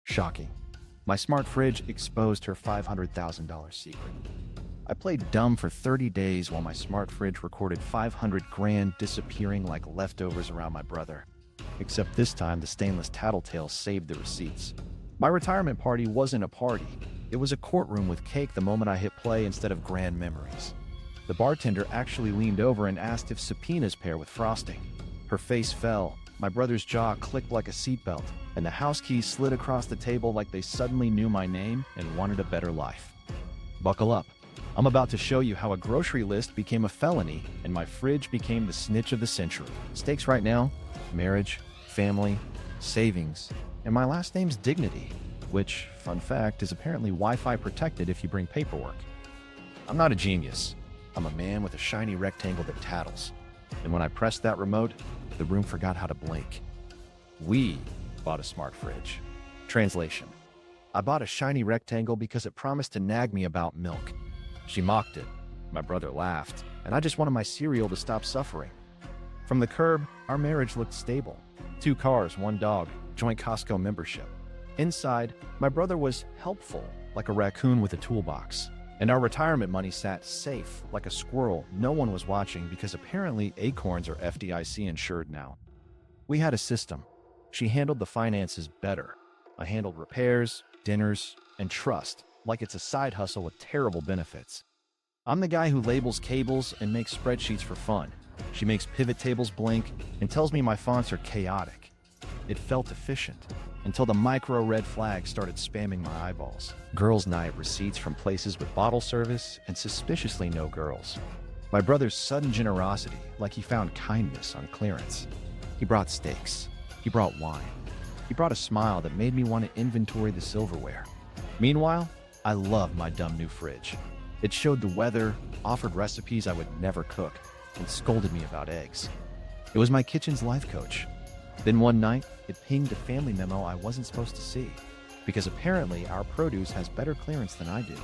Shocking. My smart fridge exposed her $500,000 secret. I played dumb for 30 days while my smart fridge recorded 500 grand disappearing like leftovers around my brother. Except this time, the stainless tattletale saved the receipts. My retirement party wasn't a party. It was a courtroom with cake the moment I hit play instead of grand memories. The bartender actually leaned over and asked if subpoenas pair with frosting. Her face fell, my brother's jaw clicked like a seatbelt, and the house keys slid across the table like they suddenly knew my name and wanted a better life. Buckle up. I'm about to show you how a grocery list became a felony and my fridge became the snitch of the century. Stakes right now: marriage, family, savings, and my last name's Dignity, which, fun fact, is apparently Wi-Fi protected if you bring paperwork. I'm not a genius. I'm a man with a shiny rectangle that tattles. And when I pressed that remote, the room forgot how to blink. We bought a smart fridge. Translation: I bought a shiny rectangle because it promised to nag me about milk. She mocked it. My brother laughed, and I just wanted my cereal to stop suffering. From the curb, our marriage looked stable. 2 cars, 1 dog, joint Costco membership. Inside, my brother was helpful, like a raccoon with a toolbox. And our retirement money sat safe, like a squirrel no one was watching because apparently acorns are FDIC insured now. We had a system. She handled the finances better. I handled repairs, dinners, and trust, like it's a side hustle with terrible benefits. I'm the guy who labels cables and makes spreadsheets for fun. She makes pivot tables blink and tells me my fonts are chaotic. It felt efficient, until the micro red flag started spamming my eyeballs. Girls' night receipts from places with bottle service and suspiciously no girls. My brother's sudden generosity, like he found kindness on clearance. He brought steaks. He brought wine. He brought a smile that made me want to inventory the silverware. Meanwhile, I loved my dumb new fridge. It showed the weather, offered recipes I would never cook, and scolded me about eggs. It was my kitchen's life coach. Then one night, it pinged a family memo I wasn't supposed to see, because apparently our produce has better clearance than I do.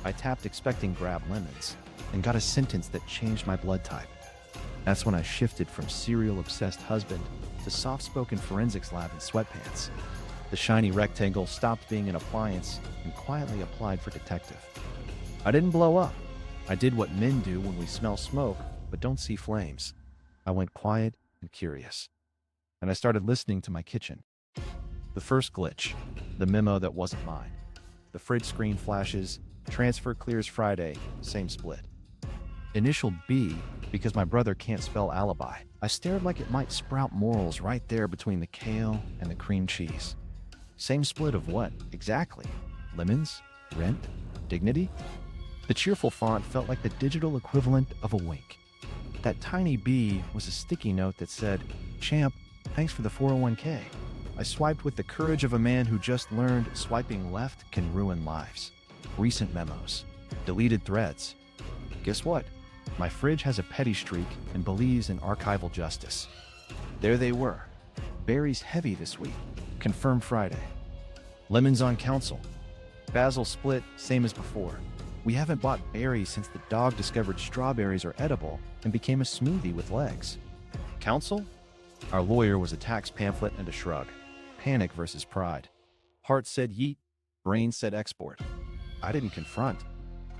I tapped expecting grab lemons, and got a sentence that changed my blood type. That's when I shifted from cereal-obsessed husband to soft-spoken forensics lab in sweatpants. The shiny rectangle stopped being an appliance and quietly applied for detective. I didn't blow up. I did what men do when we smell smoke but don't see flames. I went quiet and curious, and I started listening to my kitchen. The first glitch, the memo that wasn't mine. The fridge screen flashes, transfer clears Friday, same split. Initial B, because my brother can't spell alibi. I stared like it might sprout morals right there between the kale and the cream cheese. Same split of what, exactly? Lemons? Rent? Dignity? The cheerful font felt like the digital equivalent of a wink. That tiny B was a sticky note that said, "Champ, thanks for the 401k. I swiped with the courage of a man who just learned swiping left can ruin lives. Recent memos. Deleted threads. Guess what? My fridge has a petty streak and believes in archival justice. There they were. Berries heavy this week. Confirmed Friday. Lemons on council. Basil split, same as before. We haven't bought berries since the dog discovered strawberries are edible and became a smoothie with legs. Counsel? Our lawyer was a tax pamphlet and a shrug. Panic versus pride. Heart said yeet, brain said export. I didn't confront.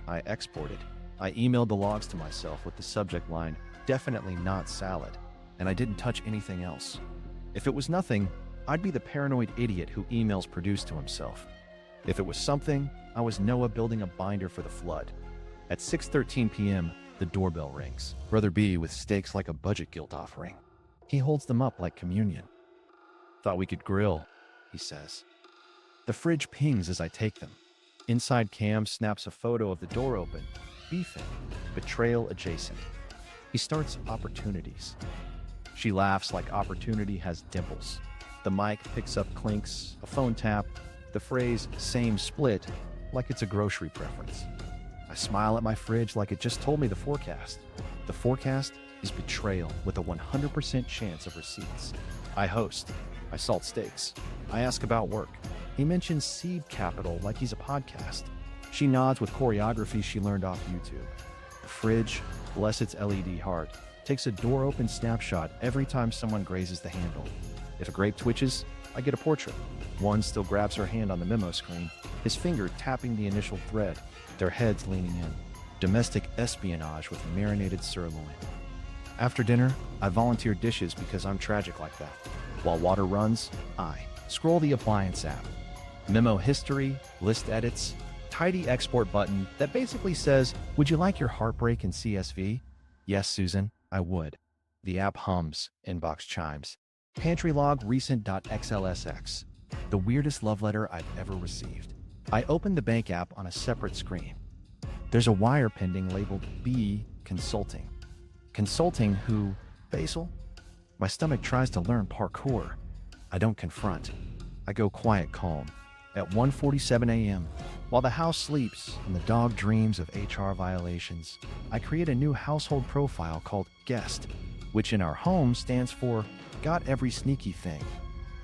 I exported. I emailed the logs to myself with the subject line, "Definitely not salad," and I didn't touch anything else. If it was nothing, I'd be the paranoid idiot who emails produced to himself. If it was something, I was Noah building a binder for the flood. At 6:13 p.m., the doorbell rings. Brother B with steaks like a budget guilt offering. He holds them up like communion. "Thought we could grill," he says. The fridge pings as I take them. Inside cam snaps a photo of the door open, beefing, betrayal adjacent. He starts opportunities. She laughs like opportunity has dimples. The mic picks up clinks, a phone tap, the phrase "same split" like it's a grocery preference. I smile at my fridge like it just told me the forecast. The forecast is betrayal with a 100% chance of receipts. I host. I salt steaks. I ask about work. He mentions seed capital like he's a podcast. She nods with choreography she learned off YouTube. The fridge, bless its LED heart, takes a door-open snapshot every time someone grazes the handle. If a grape twitches, I get a portrait. One still grabs her hand on the memo screen, his finger tapping the initial thread, their heads leaning in. Domestic espionage with marinated sirloin. After dinner, I volunteer dishes because I'm tragic like that. While water runs, I scroll the appliance app. Memo history, list edits, tidy export button that basically says, "Would you like your heartbreak in CSV?" Yes, Susan, I would. The app hums, inbox chimes. Pantry log recent.xlsx. The weirdest love letter I've ever received. I open the bank app on a separate screen. There's a wire pending labeled B Consulting. Consulting who? Basil? My stomach tries to learn parkour. I don't confront. I go quiet calm. At 1:47 a.m., while the house sleeps and the dog dreams of HR violations, I create a new household profile called Guest, which in our home stands for Got Every Sneaky Thing.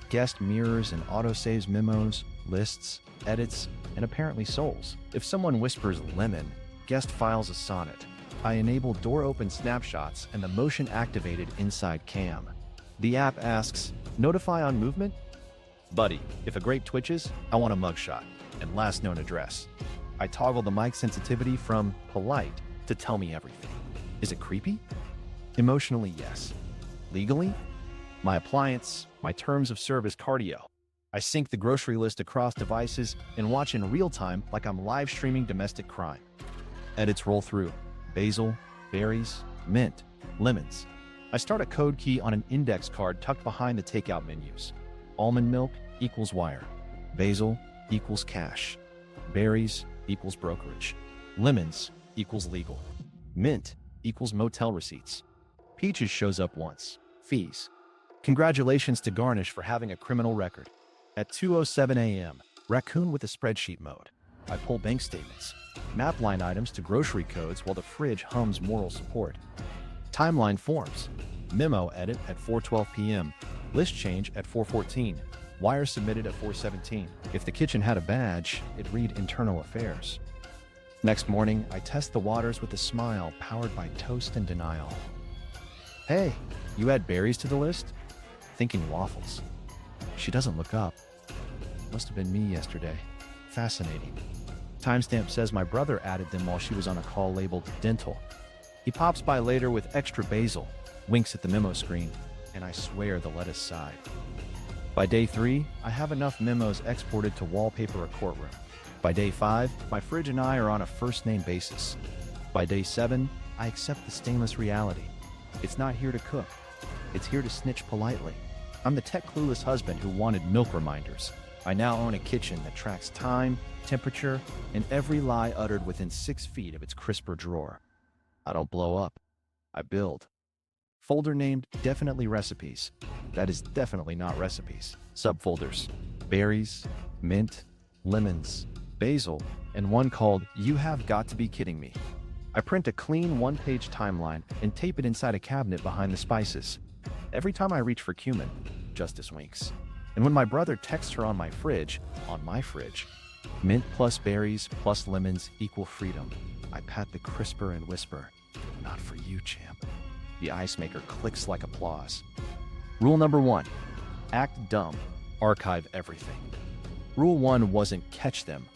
Guest mirrors and autosaves memos, lists, edits, and apparently souls. If someone whispers lemon, Guest files a sonnet. I enable door open snapshots and the motion activated inside cam. The app asks, "Notify on movement?" Buddy, if a grape twitches, I want a mugshot and last known address. I toggle the mic sensitivity from polite to tell me everything. Is it creepy? Emotionally, yes. Legally? My appliance, my terms of service cardio. I sync the grocery list across devices and watch in real time like I'm live streaming domestic crime. Edits roll through. Basil, berries, mint, lemons. I start a code key on an index card tucked behind the takeout menus. Almond milk equals wire. Basil equals cash. Berries equals brokerage. Lemons equals legal. Mint equals motel receipts. Peaches shows up once. Fees. Congratulations to Garnish for having a criminal record. At 2:07 a.m., Raccoon with a spreadsheet mode. I pull bank statements. Map line items to grocery codes while the fridge hums moral support. Timeline forms. Memo edit at 4:12 p.m. List change at 4:14. Wire submitted at 4:17. If the kitchen had a badge, it'd read internal affairs. Next morning, I test the waters with a smile powered by toast and denial. Hey, you add berries to the list? Thinking waffles. She doesn't look up. Must have been me yesterday. Fascinating. Timestamp says my brother added them while she was on a call labeled dental. He pops by later with extra basil, winks at the memo screen, and I swear the lettuce sighed. By day 3, I have enough memos exported to wallpaper a courtroom. By day 5, my fridge and I are on a first-name basis. By day 7, I accept the stainless reality. It's not here to cook. It's here to snitch politely. I'm the tech-clueless husband who wanted milk reminders. I now own a kitchen that tracks time, temperature, and every lie uttered within 6 feet of its crisper drawer. I don't blow up. I build. Folder named Definitely Recipes. That is definitely not recipes. Subfolders. Berries, mint, lemons, basil, and one called You Have Got to Be Kidding Me. I print a clean one-page timeline and tape it inside a cabinet behind the spices. Every time I reach for cumin, Justice winks. And when my brother texts her on my fridge, mint plus berries plus lemons equal freedom, I pat the crisper and whisper, "Not for you, champ." The ice maker clicks like applause. Rule number 1, act dumb, archive everything. Rule 1 wasn't catch them.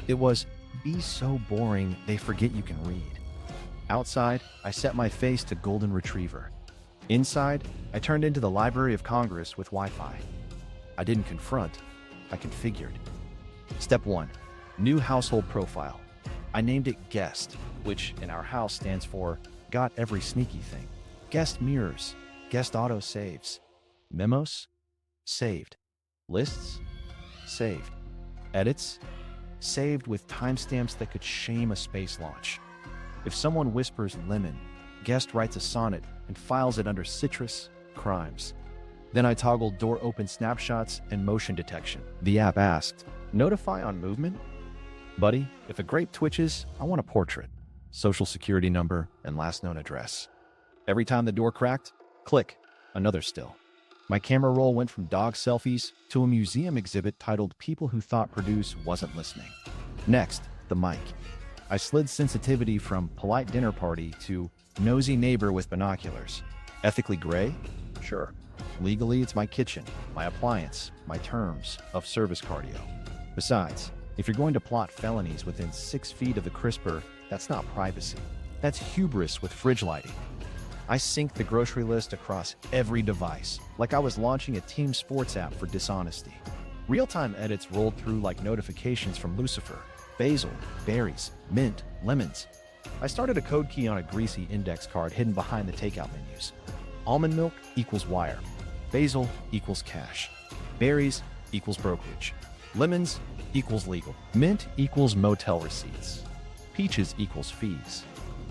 It was be so boring they forget you can read. Outside, I set my face to golden retriever. Inside, I turned into the Library of Congress with Wi-Fi. I didn't confront, I configured. Step 1, new household profile. I named it Guest, which in our house stands for Got Every Sneaky Thing. Guest mirrors, Guest auto saves. Memos, saved. Lists, saved. Edits, saved with timestamps that could shame a space launch. If someone whispers lemon, Guest writes a sonnet and files it under citrus, crimes. Then I toggled door open snapshots and motion detection. The app asked, "Notify on movement?" Buddy, if a grape twitches, I want a portrait, social security number, and last known address. Every time the door cracked, click, another still. My camera roll went from dog selfies to a museum exhibit titled People Who Thought Produce Wasn't Listening. Next, the mic. I slid sensitivity from polite dinner party to nosy neighbor with binoculars. Ethically gray? Sure. Legally, it's my kitchen, my appliance, my terms of service cardio. Besides, if you're going to plot felonies within 6 feet of the crisper, that's not privacy. That's hubris with fridge lighting. I synced the grocery list across every device, like I was launching a team sports app for dishonesty. Real-time edits rolled through like notifications from Lucifer. Basil, berries, mint, lemons. I started a code key on a greasy index card hidden behind the takeout menus. Almond milk equals wire. Basil equals cash. Berries equals brokerage. Lemons equals legal. Mint equals motel receipts. Peaches equals fees.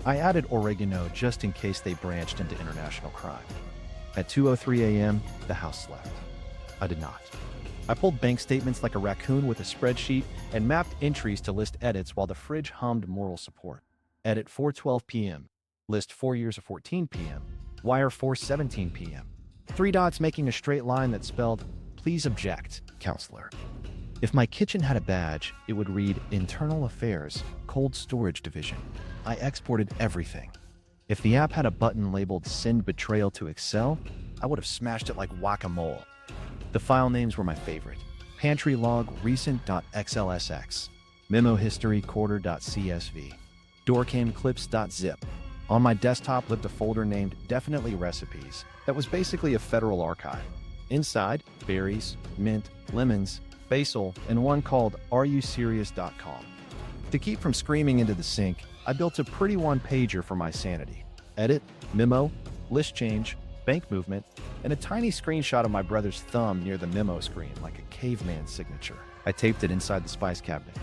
I added oregano just in case they branched into international crime. At 2:03 a.m., the house slept. I did not. I pulled bank statements like a raccoon with a spreadsheet and mapped entries to list edits while the fridge hummed moral support. Edit 4:12 p.m. List 4 years of 14 p.m. Wire 4:17 p.m. 3 dots making a straight line that spelled, "Please object, counselor." If my kitchen had a badge, it would read Internal Affairs, Cold Storage Division. I exported everything. If the app had a button labeled Send Betrayal to Excel, I would have smashed it like whack-a-mole. The file names were my favorite. Pantry log recent.xlsx, memo history quarter.csv, doorcam clips.zip. On my desktop lived a folder named Definitely Recipes that was basically a federal archive. Inside, berries, mint, lemons, basil, and one called areyouserious.com. To keep from screaming into the sink, I built a pretty one-pager for my sanity. Edit, memo, list change, bank movement, and a tiny screenshot of my brother's thumb near the memo screen like a caveman signature. I taped it inside the spice cabinet.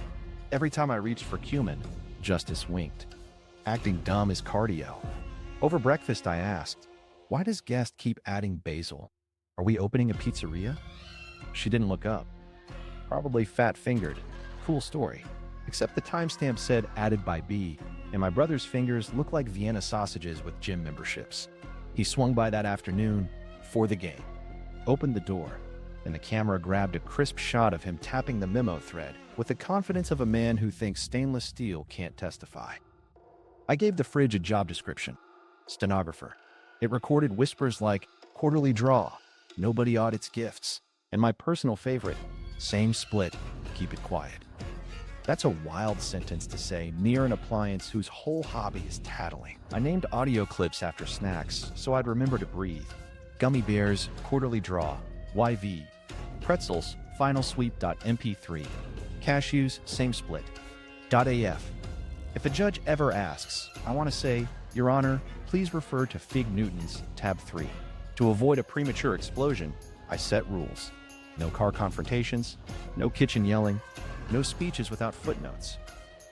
Every time I reached for cumin, Justice winked. Acting dumb is cardio. Over breakfast, I asked, "Why does Guest keep adding basil? Are we opening a pizzeria?" She didn't look up. Probably fat-fingered. Cool story. Except the timestamp said added by B, and my brother's fingers looked like Vienna sausages with gym memberships. He swung by that afternoon for the game. Opened the door, and the camera grabbed a crisp shot of him tapping the memo thread with the confidence of a man who thinks stainless steel can't testify. I gave the fridge a job description. Stenographer. It recorded whispers like, "Quarterly draw, nobody audits gifts," and my personal favorite, "Same split, keep it quiet." That's a wild sentence to say near an appliance whose whole hobby is tattling. I named audio clips after snacks so I'd remember to breathe. Gummy bears, quarterly draw, YV. Pretzels, final sweep.mp3. Cashews, same split. .af. If a judge ever asks, I want to say, "Your Honor, please refer to Fig Newtons, tab 3. To avoid a premature explosion, I set rules. No car confrontations, no kitchen yelling, no speeches without footnotes.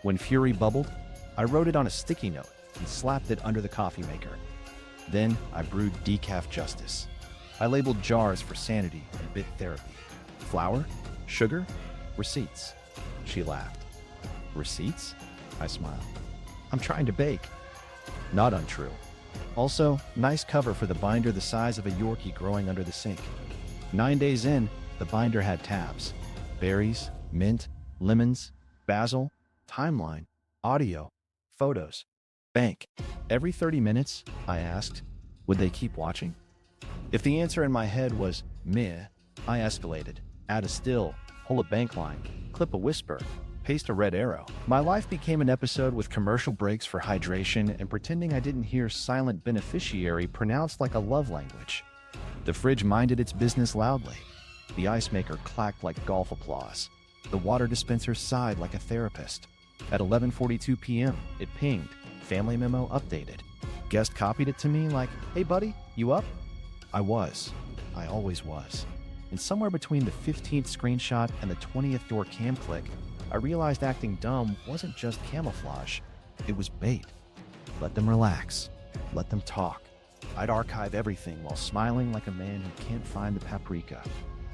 When fury bubbled, I wrote it on a sticky note and slapped it under the coffee maker. Then I brewed decaf justice. I labeled jars for sanity and bit therapy. Flour, sugar, receipts. She laughed. Receipts? I smiled. I'm trying to bake. Not untrue. Also, nice cover for the binder the size of a Yorkie growing under the sink. 9 days in, the binder had tabs. Berries, mint, lemons, basil, timeline, audio, photos, bank. Every 30 minutes, I asked, would they keep watching? If the answer in my head was meh, I escalated. Add a still, pull a bank line, clip a whisper, paste a red arrow. My life became an episode with commercial breaks for hydration and pretending I didn't hear silent beneficiary pronounced like a love language. The fridge minded its business loudly. The ice maker clacked like golf applause. The water dispenser sighed like a therapist. At 11:42 p.m., it pinged. Family memo updated. Guest copied it to me like, "Hey buddy, you up?" I was. I always was. And somewhere between the 15th screenshot and the 20th door cam click, I realized acting dumb wasn't just camouflage. It was bait. Let them relax. Let them talk. I'd archive everything while smiling like a man who can't find the paprika.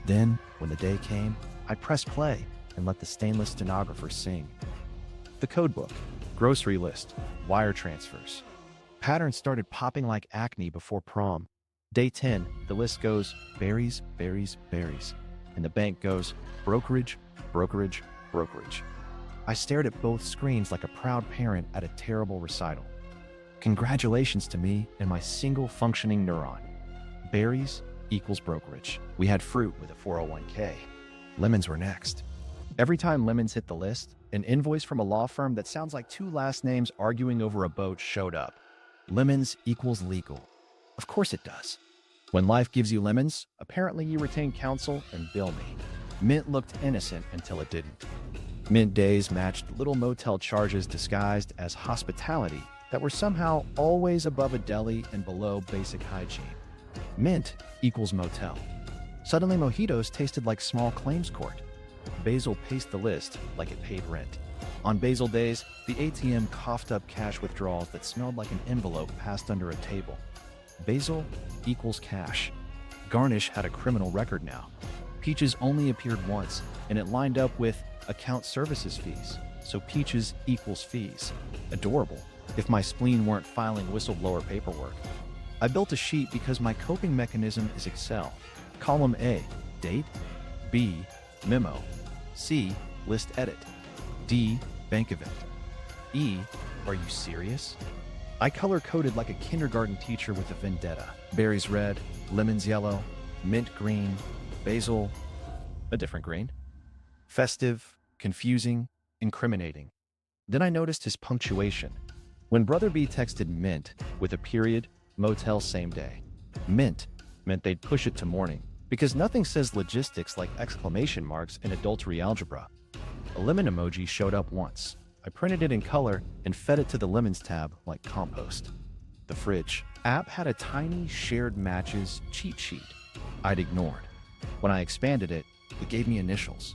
Then, when the day came, I'd press play and let the stainless stenographer sing. The codebook, grocery list, wire transfers. Patterns started popping like acne before prom. Day 10, the list goes berries, berries, berries. And the bank goes brokerage, brokerage, brokerage. I stared at both screens like a proud parent at a terrible recital. Congratulations to me and my single functioning neuron. Berries, equals brokerage. We had fruit with a 401k. Lemons were next. Every time lemons hit the list, an invoice from a law firm that sounds like two last names arguing over a boat showed up. Lemons equals legal. Of course it does. When life gives you lemons, apparently you retain counsel and bill me. Mint looked innocent until it didn't. Mint days matched little motel charges disguised as hospitality that were somehow always above a deli and below basic hygiene. Mint equals motel. Suddenly mojitos tasted like small claims court. Basil paced the list like it paid rent. On Basil days, the ATM coughed up cash withdrawals that smelled like an envelope passed under a table. Basil equals cash. Garnish had a criminal record now. Peaches only appeared once, and it lined up with account services fees, so Peaches equals fees. Adorable, if my spleen weren't filing whistleblower paperwork. I built a sheet because my coping mechanism is Excel. Column A, date. B, memo. C, list edit. D, bank event. E, are you serious? I color-coded like a kindergarten teacher with a vendetta. Berries red, lemons yellow, mint green, basil, a different green. Festive, confusing, incriminating. Then I noticed his punctuation. When Brother B texted mint with a period, motel same day. Mint meant they'd push it to morning, because nothing says logistics like exclamation marks in adultery algebra. A lemon emoji showed up once. I printed it in color and fed it to the lemons tab like compost. The fridge app had a tiny shared matches cheat sheet I'd ignored. When I expanded it, it gave me initials.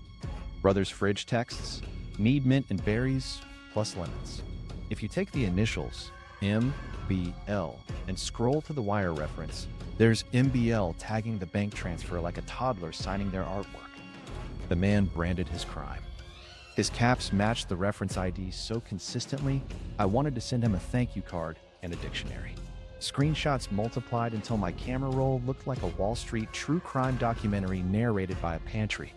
Brother's fridge texts, need mint and berries plus lemons. If you take the initials, MBL, and scroll to the wire reference, there's MBL tagging the bank transfer like a toddler signing their artwork. The man branded his crime. His caps matched the reference ID so consistently, I wanted to send him a thank you card and a dictionary. Screenshots multiplied until my camera roll looked like a Wall Street true crime documentary narrated by a pantry.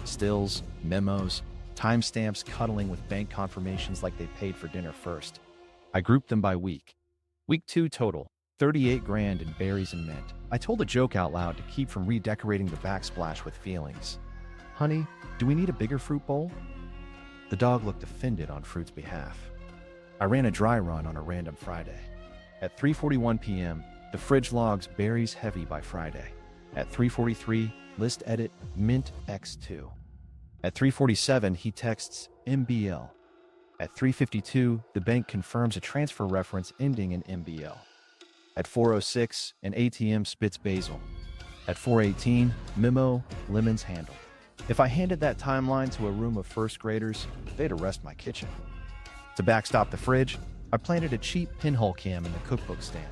Stills, memos, timestamps cuddling with bank confirmations like they paid for dinner first. I grouped them by week. Week 2 total, 38 grand in berries and mint. I told a joke out loud to keep from redecorating the backsplash with feelings. Honey, do we need a bigger fruit bowl? The dog looked offended on fruit's behalf. I ran a dry run on a random Friday. At 3:41 p.m., the fridge logs berries heavy by Friday. At 3:43, list edit mint x2. At 3:47, he texts MBL. At 3:52, the bank confirms a transfer reference ending in MBL. At 4:06, an ATM spits basil. At 4:18, memo, lemons handled. If I handed that timeline to a room of first graders, they'd arrest my kitchen. To backstop the fridge, I planted a cheap pinhole cam in the cookbook stand.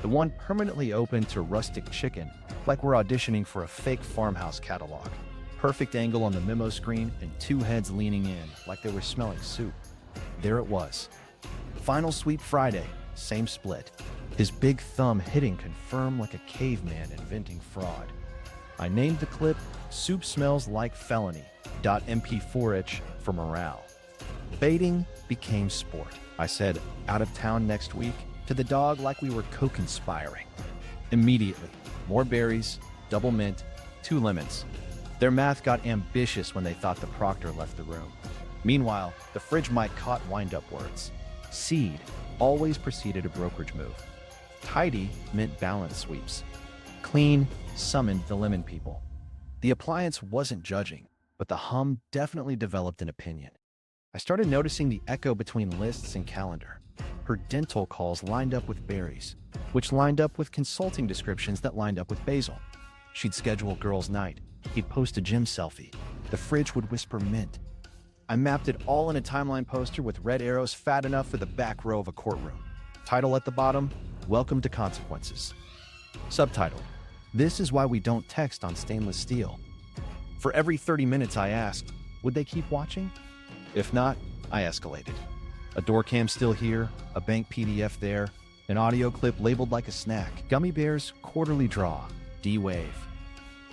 The one permanently open to rustic chicken, like we're auditioning for a fake farmhouse catalog. Perfect angle on the memo screen and two heads leaning in, like they were smelling soup. There it was. Final sweep Friday, same split. His big thumb hitting confirm like a caveman inventing fraud. I named the clip Soup Smells Like Felony, .mp4h for morale. Baiting became sport. I said, out of town next week, to the dog like we were co-conspiring. Immediately, more berries, double mint, 2 lemons. Their math got ambitious when they thought the proctor left the room. Meanwhile, the fridge mic caught wind-up words. Seed always preceded a brokerage move. Tidy meant balance sweeps. Clean summoned the lemon people. The appliance wasn't judging, but the hum definitely developed an opinion. I started noticing the echo between lists and calendar. Her dental calls lined up with berries, which lined up with consulting descriptions that lined up with basil. She'd schedule girls' night. He'd post a gym selfie. The fridge would whisper mint. I mapped it all in a timeline poster with red arrows fat enough for the back row of a courtroom. Title at the bottom, Welcome to Consequences. Subtitle, This is why we don't text on stainless steel. For every 30 minutes I asked, would they keep watching? If not, I escalated. A door cam still here, a bank PDF there, an audio clip labeled like a snack. Gummy bears, quarterly draw, D-Wave.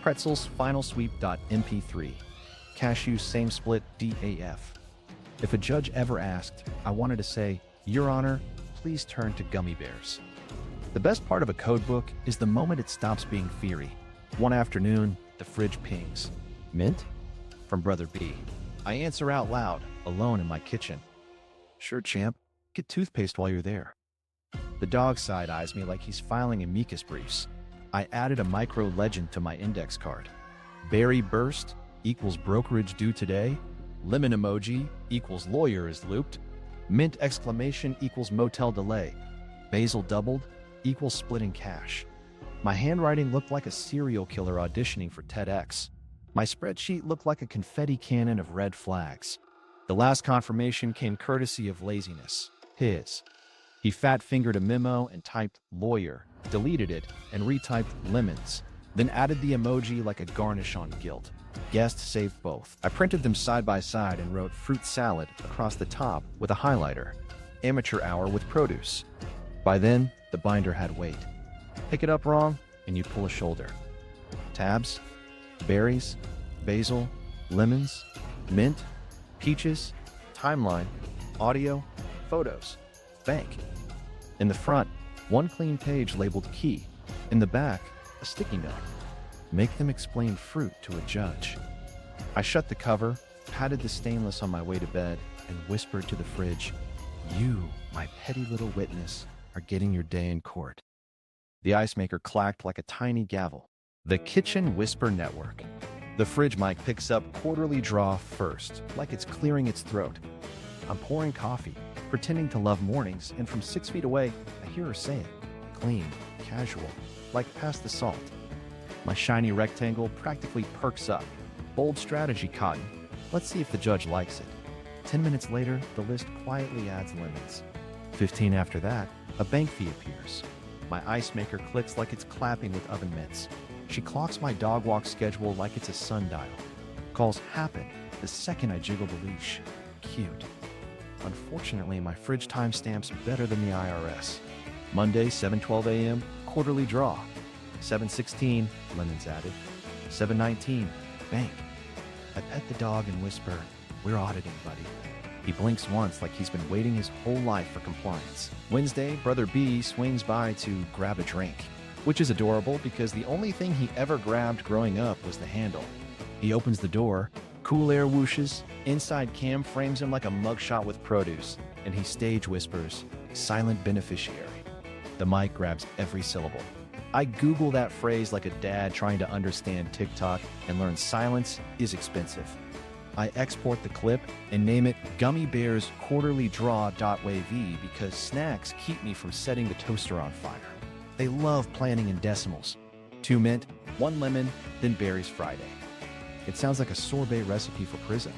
Pretzels, final sweep.mp3. Cashews, same split, DAF. If a judge ever asked, I wanted to say, Your Honor, please turn to gummy bears. The best part of a code book is the moment it stops being theory. One afternoon, the fridge pings. Mint? From Brother B. I answer out loud, alone in my kitchen. Sure, champ. Get toothpaste while you're there. The dog side-eyes me like he's filing amicus briefs. I added a micro legend to my index card. Berry burst equals brokerage due today. Lemon emoji equals lawyer is looped. Mint exclamation equals motel delay. Basil doubled equals splitting cash. My handwriting looked like a serial killer auditioning for TEDx. My spreadsheet looked like a confetti cannon of red flags. The last confirmation came courtesy of laziness. His. He fat-fingered a memo and typed lawyer, deleted it, and retyped lemons, then added the emoji like a garnish on guilt. Guest saved both. I printed them side by side and wrote fruit salad across the top with a highlighter. Amateur hour with produce. By then, the binder had weight. Pick it up wrong, and you'd pull a shoulder. Tabs, berries, basil, lemons, mint, peaches, timeline, audio, photos, bank. In the front, one clean page labeled key. In the back, a sticky note. Make them explain fruit to a judge. I shut the cover, patted the stainless on my way to bed, and whispered to the fridge, "You, my petty little witness, are getting your day in court." The ice maker clacked like a tiny gavel. The Kitchen Whisper Network. The fridge mic picks up quarterly draw first, like it's clearing its throat. I'm pouring coffee, pretending to love mornings, and from 6 feet away, I hear her say it. Clean, casual, like past the salt. My shiny rectangle practically perks up. Bold strategy, Cotton. Let's see if the judge likes it. 10 minutes later, the list quietly adds lemons. 15 after that, a bank fee appears. My ice maker clicks like it's clapping with oven mitts. She clocks my dog walk schedule like it's a sundial. Calls happen the second I jiggle the leash. Cute. Unfortunately, my fridge timestamp's better than the IRS. Monday, 7:12 a.m., quarterly draw. 7:16, lemons added. 7:19, bank. I pet the dog and whisper, "We're auditing, buddy." He blinks once like he's been waiting his whole life for compliance. Wednesday, Brother B swings by to grab a drink, which is adorable because the only thing he ever grabbed growing up was the handle. He opens the door, cool air whooshes, inside cam frames him like a mugshot with produce, and he stage whispers, "Silent beneficiary." The mic grabs every syllable. I Google that phrase like a dad trying to understand TikTok and learn silence is expensive. I export the clip and name it Gummy Bears Quarterly Draw.wav because snacks keep me from setting the toaster on fire. They love planning in decimals. 2 mint, 1 lemon, then berries Friday. It sounds like a sorbet recipe for prison.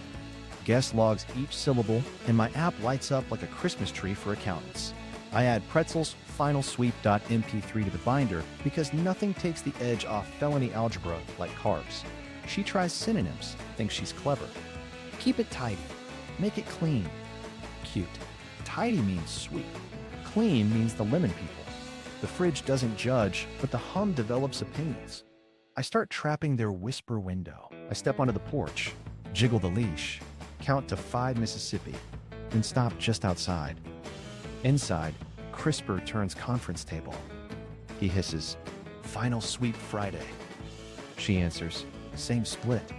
Guest logs each syllable, and my app lights up like a Christmas tree for accountants. I add Pretzel's Final Sweep.mp3 to the binder because nothing takes the edge off felony algebra like carbs. She tries synonyms, thinks she's clever. Keep it tidy. Make it clean. Cute. Tidy means sweet. Clean means the lemon people. The fridge doesn't judge, but the hum develops opinions. I start trapping their whisper window. I step onto the porch, jiggle the leash, count to 5 Mississippi, then stop just outside. Inside, Crisper turns conference table. He hisses, "Final Sweep Friday." She answers, "Same split."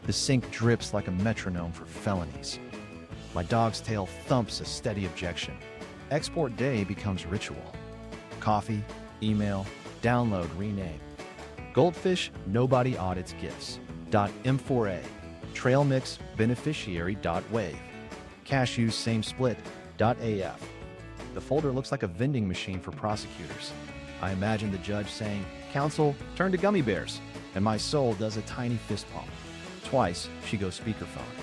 The sink drips like a metronome for felonies. My dog's tail thumps a steady objection. Export day becomes ritual. Coffee, email, download, rename. Goldfish, nobody audits gifts. .m4a. Trail mix, beneficiary.wave. Cashews, same split. .af. The folder looks like a vending machine for prosecutors. I imagine the judge saying, "Counsel, turn to gummy bears," and my soul does a tiny fist pump. Twice, she goes speakerphone.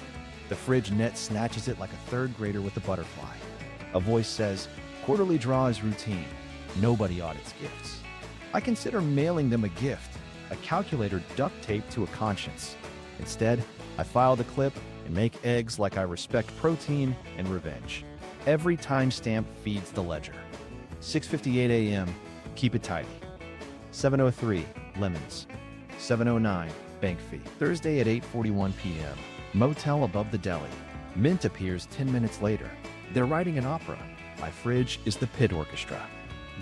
The fridge net snatches it like a third grader with a butterfly. A voice says, "Quarterly draw is routine. Nobody audits gifts." I consider mailing them a gift, a calculator duct taped to a conscience. Instead, I file the clip and make eggs like I respect protein and revenge. Every timestamp feeds the ledger. 6:58 a.m., keep it tidy. 7:03, lemons. 7:09, bank fee. Thursday at 8:41 p.m., motel above the deli. Mint appears 10 minutes later. They're writing an opera. My fridge is the pit orchestra.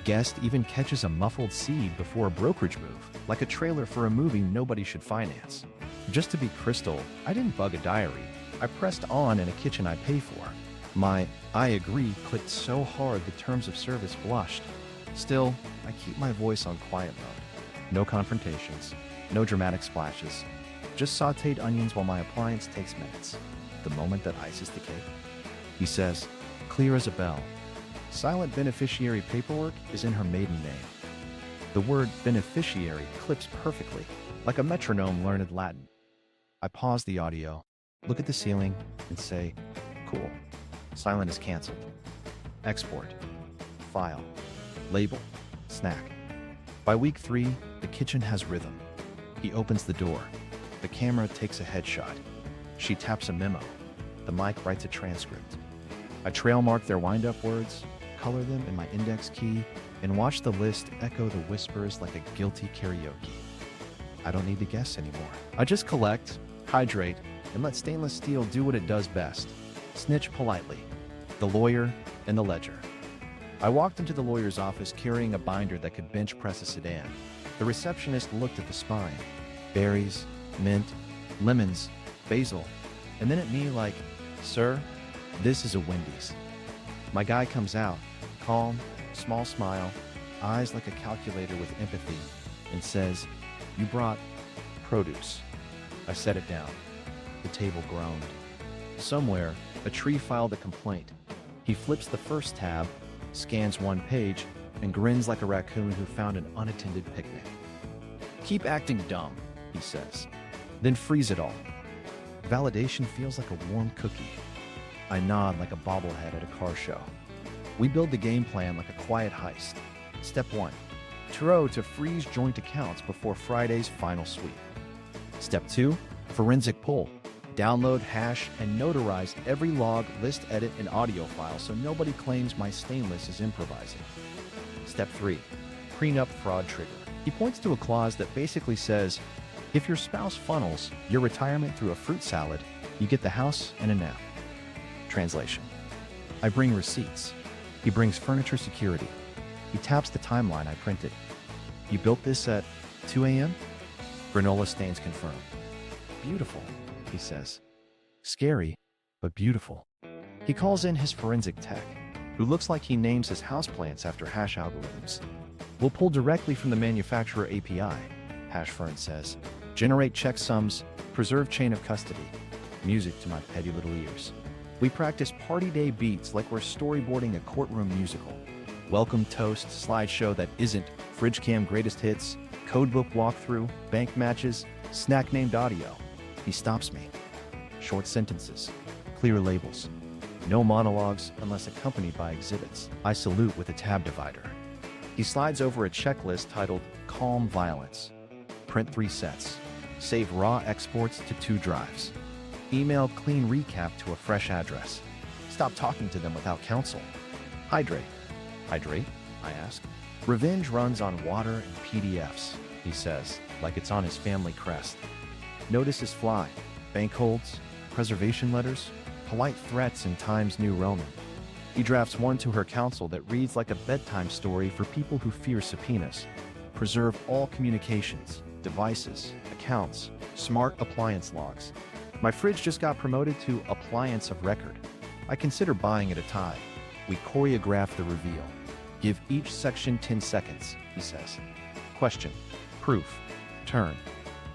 Guest even catches a muffled seed before a brokerage move, like a trailer for a movie nobody should finance. Just to be crystal, I didn't bug a diary. I pressed on in a kitchen I pay for. My "I agree" clicked so hard the terms of service blushed. Still, I keep my voice on quiet mode. No confrontations, no dramatic splashes. Just sautéed onions while my appliance takes minutes. The moment that ices the cake. He says, clear as a bell. Silent beneficiary paperwork is in her maiden name. The word beneficiary clips perfectly, like a metronome learned Latin. I pause the audio, look at the ceiling, and say, cool. Silent is canceled. Export. File. Label. Snack. By week 3, the kitchen has rhythm. He opens the door. The camera takes a headshot. She taps a memo. The mic writes a transcript. I trail mark their wind-up words, color them in my index key, and watch the list echo the whispers like a guilty karaoke. I don't need to guess anymore. I just collect, hydrate, and let stainless steel do what it does best. Snitch politely. The lawyer and the ledger. I walked into the lawyer's office carrying a binder that could bench press a sedan. The receptionist looked at the spine. Berries, mint, lemons, basil, and then at me like, sir, this is a Wendy's. My guy comes out, calm, small smile, eyes like a calculator with empathy, and says, you brought produce. I set it down. The table groaned. Somewhere, a tree filed a complaint. He flips the first tab, scans one page, and grins like a raccoon who found an unattended picnic. Keep acting dumb, he says. Then freeze it all. Validation feels like a warm cookie. I nod like a bobblehead at a car show. We build the game plan like a quiet heist. Step 1. Turo to freeze joint accounts before Friday's final sweep. Step 2. Forensic pull. Download, hash, and notarize every log, list, edit, and audio file so nobody claims my stainless is improvising. Step 3. Prenup fraud trigger. He points to a clause that basically says, if your spouse funnels your retirement through a fruit salad, you get the house and a nap. Translation. I bring receipts. He brings furniture security. He taps the timeline I printed. You built this at 2 a.m.? Granola stains confirmed. Beautiful, he says. Scary, but beautiful. He calls in his forensic tech, who looks like he names his houseplants after hash algorithms. We'll pull directly from the manufacturer API, Hashfern says. Generate checksums, preserve chain of custody. Music to my petty little ears. We practice party day beats like we're storyboarding a courtroom musical. Welcome toast, slideshow that isn't, fridge cam greatest hits, codebook walkthrough, bank matches, snack named audio. He stops me. Short sentences, clear labels. No monologues unless accompanied by exhibits. I salute with a tab divider. He slides over a checklist titled Calm Violence. Print 3 sets. Save raw exports to 2 drives. Email clean recap to a fresh address. Stop talking to them without counsel. Hydrate. Hydrate? I ask. Revenge runs on water and PDFs, he says, like it's on his family crest. Notices fly. Bank holds, preservation letters, polite threats in Times New Roman. He drafts one to her counsel that reads like a bedtime story for people who fear subpoenas. Preserve all communications, devices, accounts, smart appliance logs. My fridge just got promoted to appliance of record. I consider buying it a tie. We choreograph the reveal. Give each section 10 seconds, he says. Question. Proof. Turn.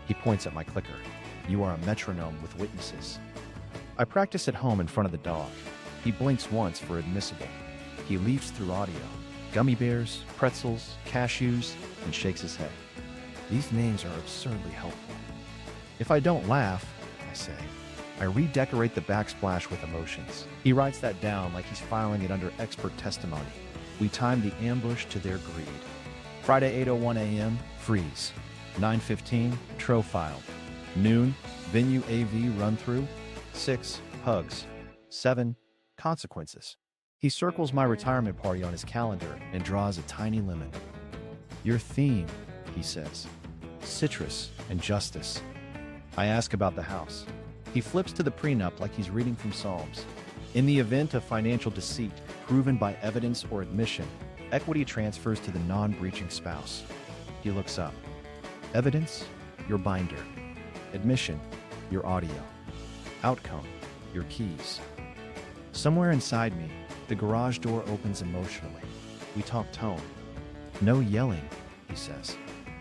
He points at my clicker. You are a metronome with witnesses. I practice at home in front of the dog. He blinks once for admissible. He leafs through audio. Gummy bears, pretzels, cashews, and shakes his head. These names are absurdly helpful. If I don't laugh, I say, I redecorate the backsplash with emotions. He writes that down like he's filing it under expert testimony. We time the ambush to their greed. Friday 8:01 a.m., freeze. 9:15, tro filed. Noon, venue AV run-through. 6, hugs. 7, consequences. He circles my retirement party on his calendar and draws a tiny lemon. Your theme, he says. Citrus and justice. I ask about the house. He flips to the prenup like he's reading from Psalms. In the event of financial deceit, proven by evidence or admission, Equity transfers to the non-breaching spouse. He looks up. Evidence, your binder. Admission, your audio. Outcome, your keys. Somewhere inside me, the garage door opens emotionally. We talk tone. No yelling, he says.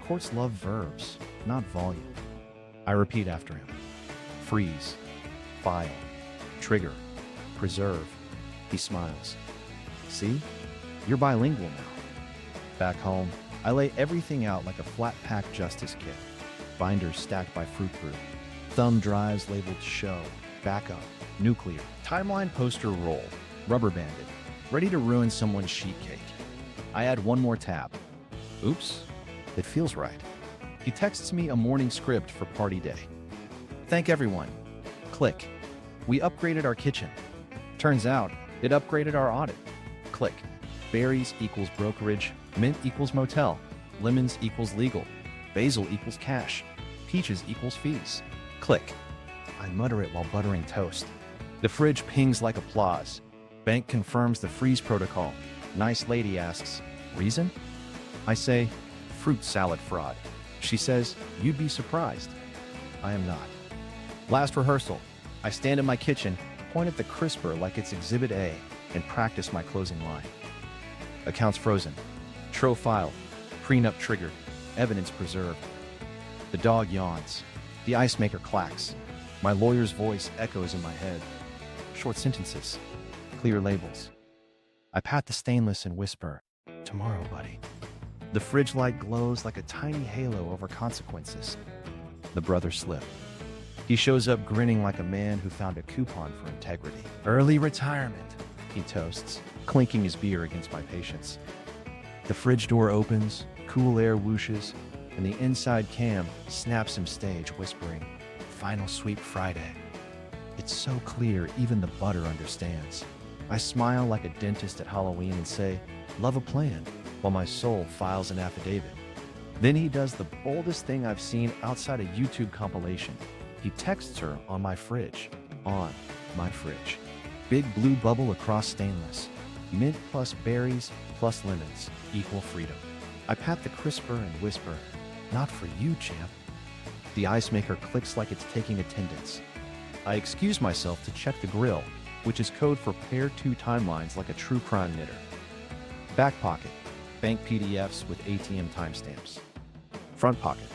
Courts love verbs, not volume. I repeat after him. Freeze. File. Trigger. Preserve. He smiles. See? You're bilingual now. Back home, I lay everything out like a flat-pack justice kit. Binders stacked by fruit group. Thumb drives labeled show, backup, nuclear. Timeline poster roll, rubber banded, ready to ruin someone's sheet cake. I add one more tab. Oops, it feels right. He texts me a morning script for party day. Thank everyone. Click. We upgraded our kitchen. Turns out, it upgraded our audit. Click. Berries equals brokerage, mint equals motel, lemons equals legal, basil equals cash, peaches equals fees. Click. I mutter it while buttering toast. The fridge pings like applause. Bank confirms the freeze protocol. Nice lady asks, reason? I say, fruit salad fraud. She says, you'd be surprised. I am not. Last rehearsal. I stand in my kitchen, point at the crisper like it's Exhibit A, and practice my closing line. Accounts frozen. Tro filed. Prenup triggered. Evidence preserved. The dog yawns. The ice maker clacks. My lawyer's voice echoes in my head. Short sentences. Clear labels. I pat the stainless and whisper, tomorrow, buddy. The fridge light glows like a tiny halo over consequences. The brothers slip. He shows up grinning like a man who found a coupon for integrity. Early retirement, he toasts, clinking his beer against my patience. The fridge door opens, cool air whooshes, and the inside cam snaps him stage, whispering, Final Sweep Friday. It's so clear even the butter understands. I smile like a dentist at Halloween and say, love a plan, while my soul files an affidavit. Then he does the boldest thing I've seen outside a YouTube compilation. He texts her on my fridge. On my fridge. Big blue bubble across stainless. Mint plus berries plus lemons equal freedom. I pat the crisper and whisper, not for you, champ. The ice maker clicks like it's taking attendance. I excuse myself to check the grill, which is code for pair 2 timelines like a true crime knitter. Back pocket, bank PDFs with ATM timestamps. Front pocket,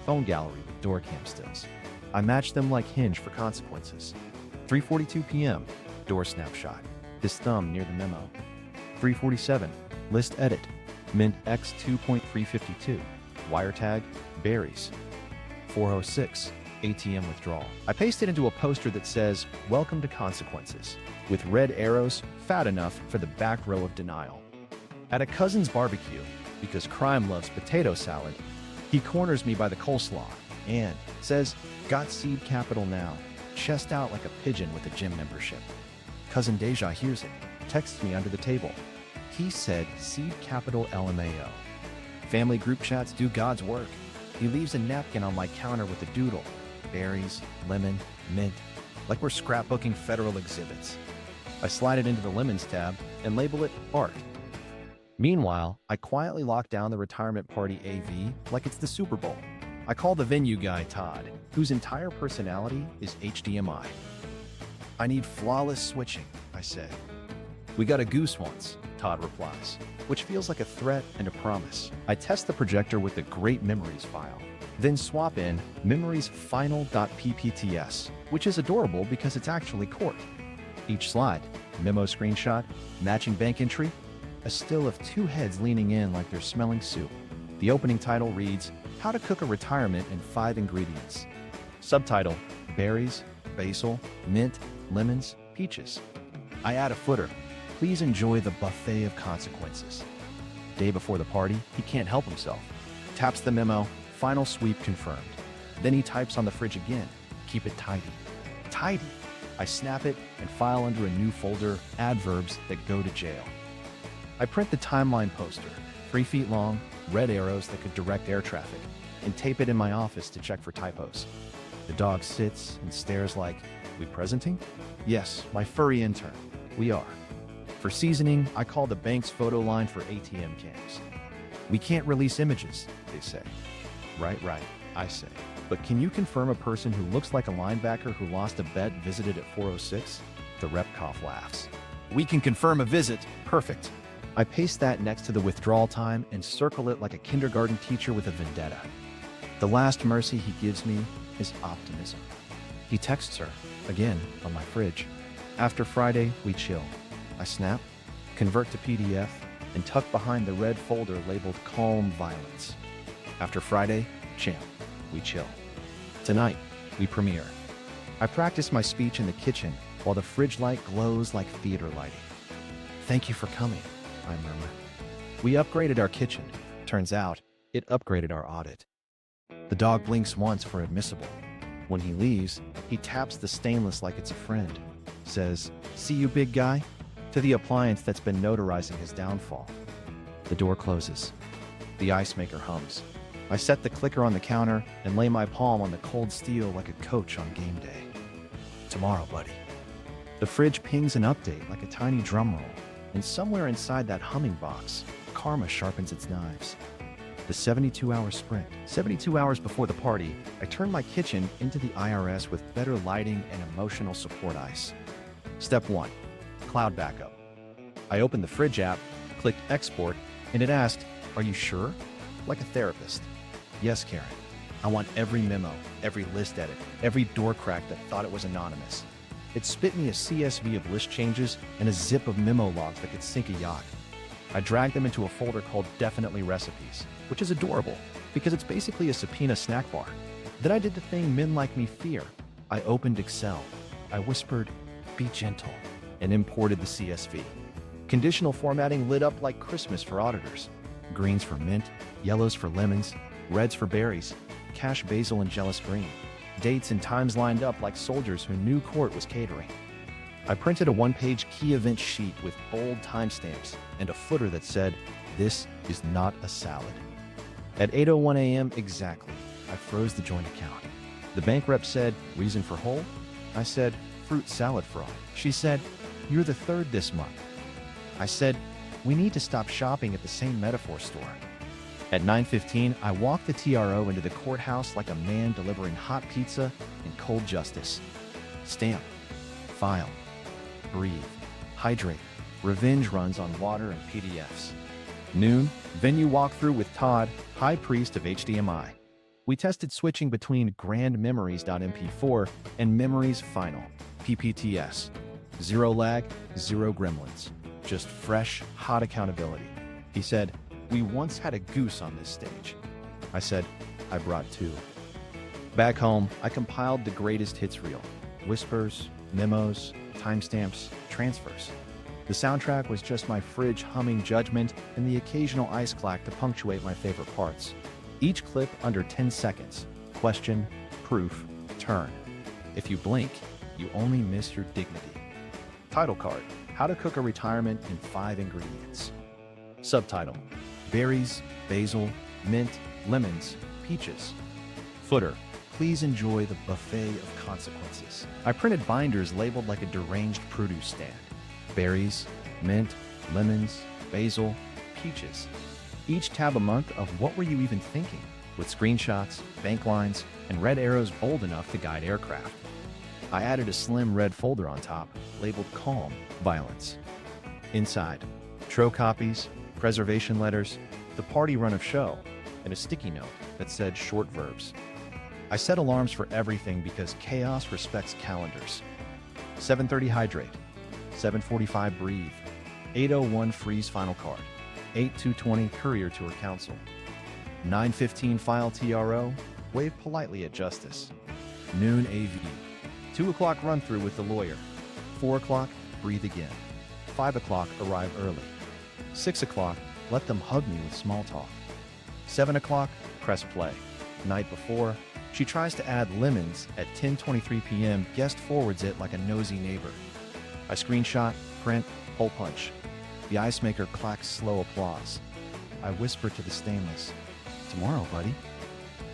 phone gallery with door cam stills. I match them like Hinge for consequences. 3:42 p.m., door snapshot. His thumb near the memo. 3:47, list edit. Mint X 2.352. Wire tag, berries. 4:06, ATM withdrawal. I paste it into a poster that says, Welcome to Consequences, with red arrows fat enough for the back row of denial. At a cousin's barbecue, because crime loves potato salad, he corners me by the coleslaw and says, got seed capital now, chest out like a pigeon with a gym membership. Cousin Deja hears it, texts me under the table. He said seed capital LMAO. Family group chats do God's work. He leaves a napkin on my counter with a doodle. Berries, lemon, mint, like we're scrapbooking federal exhibits. I slide it into the lemons tab and label it art. Meanwhile, I quietly lock down the retirement party AV like it's the Super Bowl. I call the venue guy Todd, whose entire personality is HDMI. I need flawless switching, I say. We got a goose once, Todd replies, which feels like a threat and a promise. I test the projector with the Great Memories file, then swap in memories final.ppts, which is adorable because it's actually court. Each slide, memo screenshot, matching bank entry, a still of 2 heads leaning in like they're smelling soup. The opening title reads, How to Cook a Retirement in 5 Ingredients. Subtitle, Berries, Basil, Mint, Lemons, Peaches. I add a footer, Please enjoy the buffet of consequences. Day before the party, he can't help himself. Taps the memo, Final Sweep confirmed. Then he types on the fridge again, Keep it tidy. Tidy. I snap it and file under a new folder, Adverbs that go to jail. I print the timeline poster, 3 feet long, red arrows that could direct air traffic, and tape it in my office to check for typos. The dog sits and stares like, We presenting? Yes, my furry intern. We are. For seasoning, I call the bank's photo line for ATM cams. We can't release images, they say. Right, I say. But can you confirm a person who looks like a linebacker who lost a bet visited at 406? The rep cough laughs. We can confirm a visit. Perfect. I paste that next to the withdrawal time and circle it like a kindergarten teacher with a vendetta. The last mercy he gives me is optimism. He texts her, again, on my fridge. After Friday, we chill. I snap, convert to PDF, and tuck behind the red folder labeled Calm Violence. After Friday, champ, we chill. Tonight, we premiere. I practice my speech in the kitchen while the fridge light glows like theater lighting. Thank you for coming, I murmur. We upgraded our kitchen. Turns out, it upgraded our audit. The dog blinks once for admissible. When he leaves, he taps the stainless like it's a friend. Says, "See you, big guy?" to the appliance that's been notarizing his downfall. The door closes. The ice maker hums. I set the clicker on the counter and lay my palm on the cold steel like a coach on game day. Tomorrow, buddy. The fridge pings an update like a tiny drum roll, and somewhere inside that humming box, karma sharpens its knives. The 72-hour sprint. 72 hours before the party, I turn my kitchen into the IRS with better lighting and emotional support ice. Step 1. Cloud backup. I opened the fridge app, clicked export, and it asked, "Are you sure?" Like a therapist. Yes, Karen. I want every memo, every list edit, every door crack that thought it was anonymous. It spit me a CSV of list changes and a zip of memo logs that could sink a yacht. I dragged them into a folder called Definitely Recipes, which is adorable because it's basically a subpoena snack bar. Then I did the thing men like me fear. I opened Excel. I whispered, "Be gentle," and imported the CSV. Conditional formatting lit up like Christmas for auditors. Greens for mint, yellows for lemons, reds for berries, cash basil and jealous green. Dates and times lined up like soldiers who knew court was catering. I printed a one-page key event sheet with bold timestamps and a footer that said, "This is not a salad." At 8:01 a.m. exactly, I froze the joint account. The bank rep said, "Reason for hold?" I said, "Fruit salad fraud." She said, "You're the third this month." I said, "We need to stop shopping at the same metaphor store." At 9:15, I walked the TRO into the courthouse like a man delivering hot pizza and cold justice. Stamp, file, breathe, hydrate, revenge runs on water and PDFs. Noon, venue walkthrough with Todd, High Priest of HDMI. We tested switching between Grand Memories.mp4 and Memories Final, PPTS. Zero lag, zero gremlins. Just fresh, hot accountability. He said, "We once had a goose on this stage." I said, "I brought two." Back home, I compiled the greatest hits reel. Whispers, memos, timestamps, transfers. The soundtrack was just my fridge humming judgment and the occasional ice clack to punctuate my favorite parts. Each clip under 10 seconds. Question, proof, turn. If you blink, you only miss your dignity. Title card, How to Cook a Retirement in 5 Ingredients. Subtitle, Berries, Basil, Mint, Lemons, Peaches. Footer, Please enjoy the buffet of consequences. I printed binders labeled like a deranged produce stand. Berries, mint, lemons, basil, peaches. Each tab a month of What Were You Even Thinking? With screenshots, bank lines, and red arrows bold enough to guide aircraft. I added a slim red folder on top, labeled Calm Violence. Inside, tro copies, preservation letters, the party run of show, and a sticky note that said short verbs. I set alarms for everything because chaos respects calendars. 7:30 hydrate, 7:45 breathe, 8:01 freeze final card, 8:220 courier to her counsel, 9:15 file TRO, wave politely at justice, noon AV, 2 o'clock run through with the lawyer, 4 o'clock breathe again, 5 o'clock arrive early, 6 o'clock let them hug me with small talk, 7 o'clock press play. Night before, she tries to add lemons at 10:23 p.m. Guest forwards it like a nosy neighbor. I screenshot, print, hole punch. The ice maker clacks slow applause. I whisper to the stainless, "Tomorrow, buddy."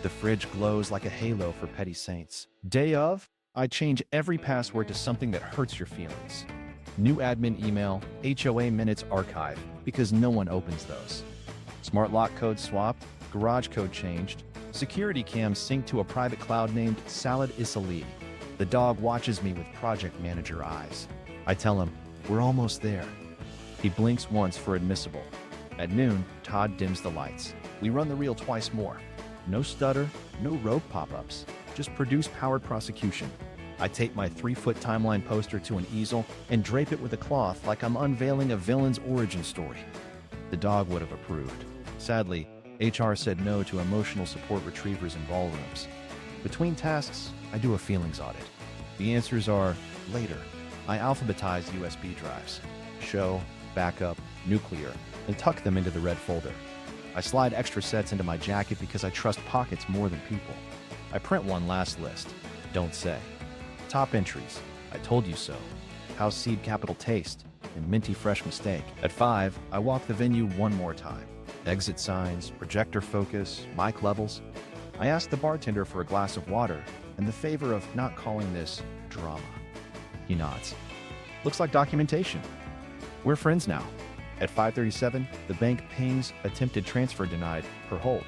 The fridge glows like a halo for petty saints. Day of, I change every password to something that hurts your feelings. New admin email, HOA minutes archive, because no one opens those. Smart lock code swapped, garage code changed, security cams synced to a private cloud named Salad Isali. The dog watches me with project manager eyes. I tell him, we're almost there. He blinks once for admissible. At noon, Todd dims the lights. We run the reel twice more. No stutter, no rogue pop-ups, just produce-powered prosecution. I tape my 3-foot timeline poster to an easel and drape it with a cloth like I'm unveiling a villain's origin story. The dog would have approved. Sadly, HR said no to emotional support retrievers in ballrooms. Between tasks, I do a feelings audit. The answers are later. I alphabetize USB drives, show, backup, nuclear, and tuck them into the red folder. I slide extra sets into my jacket because I trust pockets more than people. I print one last list. Don't say. Top entries. I told you so. House seed capital taste and minty fresh mistake. At 5, I walk the venue one more time. Exit signs, projector focus, mic levels. I ask the bartender for a glass of water and the favor of not calling this drama. He nods. Looks like documentation. We're friends now. At 5:37, the bank pings attempted transfer denied per hold.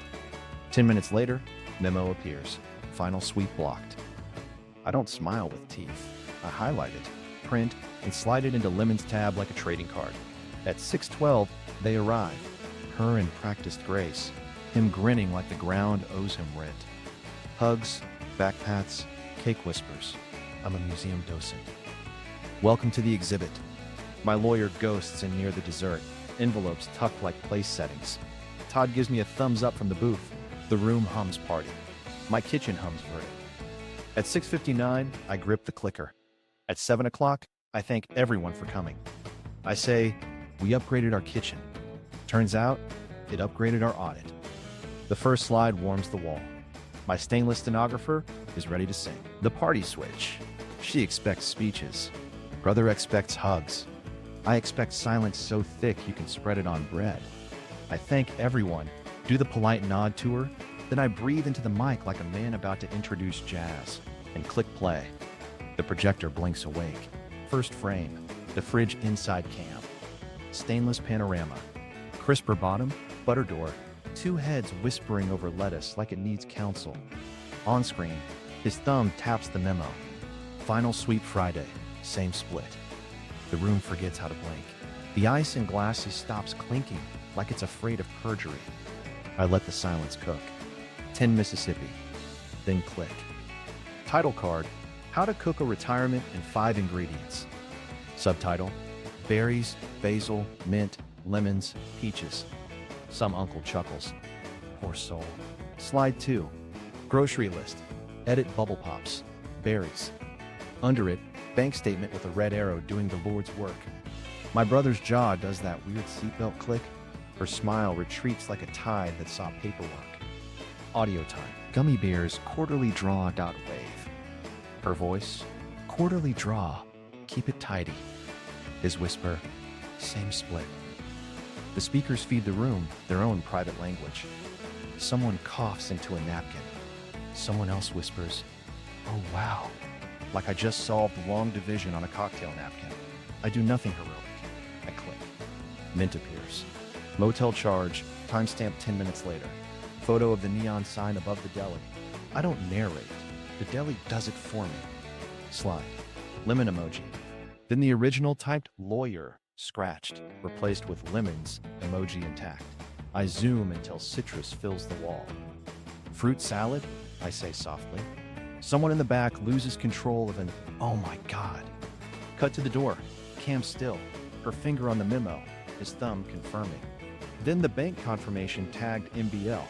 10 minutes later, Memo appears. Final sweep blocked. I don't smile with teeth. I highlight it, print, and slide it into Lemon's tab like a trading card. At 6:12, they arrive. Her in practiced grace, him grinning like the ground owes him rent. Hugs, back pats, cake whispers. I'm a museum docent. Welcome to the exhibit. My lawyer ghosts in near the dessert, envelopes tucked like place settings. Todd gives me a thumbs up from the booth. The room hums party. My kitchen hums verdict. At 6:59, I grip the clicker. At 7 o'clock, I thank everyone for coming. I say, we upgraded our kitchen. Turns out, it upgraded our audit. The first slide warms the wall. My stainless stenographer is ready to sing. The party switch. She expects speeches. Brother expects hugs. I expect silence so thick you can spread it on bread. I thank everyone, do the polite nod to her, then I breathe into the mic like a man about to introduce jazz, and click play. The projector blinks awake. First frame, the fridge inside cam. Stainless panorama. Crisper bottom, butter door, 2 heads whispering over lettuce like it needs counsel. On screen, his thumb taps the memo. Final sweep Friday, same split. The room forgets how to blink. The ice in glasses stops clinking like it's afraid of perjury. I let the silence cook. 10 Mississippi. Then click. Title card, How to Cook a Retirement in 5 Ingredients. Subtitle, Berries, Basil, Mint, Lemons, Peaches. Some uncle chuckles. Poor soul. Slide 2. Grocery list. Edit bubble pops. Berries. Under it, bank statement with a red arrow doing the Lord's work. My brother's jaw does that weird seatbelt click. Her smile retreats like a tide that saw paperwork. Audio time. Gummy bears quarterly draw.wave. Her voice, quarterly draw. Keep it tidy. His whisper, same split. The speakers feed the room their own private language. Someone coughs into a napkin. Someone else whispers, oh wow. Like I just solved long division on a cocktail napkin. I do nothing heroic. I click. Mint appears. Motel charge, timestamp 10 minutes later. Photo of the neon sign above the deli. I don't narrate. The deli does it for me. Slide. Lemon emoji. Then the original typed lawyer, scratched, replaced with lemons, emoji intact. I zoom until citrus fills the wall. Fruit salad, I say softly. Someone in the back loses control of an, oh my God. Cut to the door, cam still, her finger on the memo, his thumb confirming. Then the bank confirmation tagged MBL.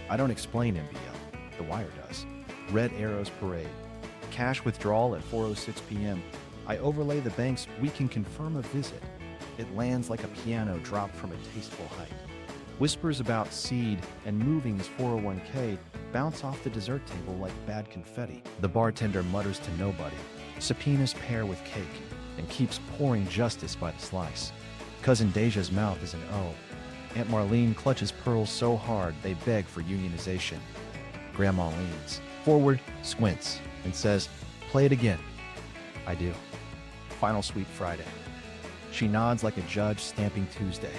I don't explain MBL, the wire does. Red arrows parade. Cash withdrawal at 4:06 p.m. I overlay the bank's we can confirm a visit. It lands like a piano dropped from a tasteful height. Whispers about seed and moving his 401k bounce off the dessert table like bad confetti. The bartender mutters to nobody, subpoenas pair with cake, and keeps pouring justice by the slice. Cousin Deja's mouth is an O. Aunt Marlene clutches pearls so hard they beg for unionization. Grandma leans forward, squints, and says, play it again. I do. Final sweep Friday. She nods like a judge stamping Tuesday.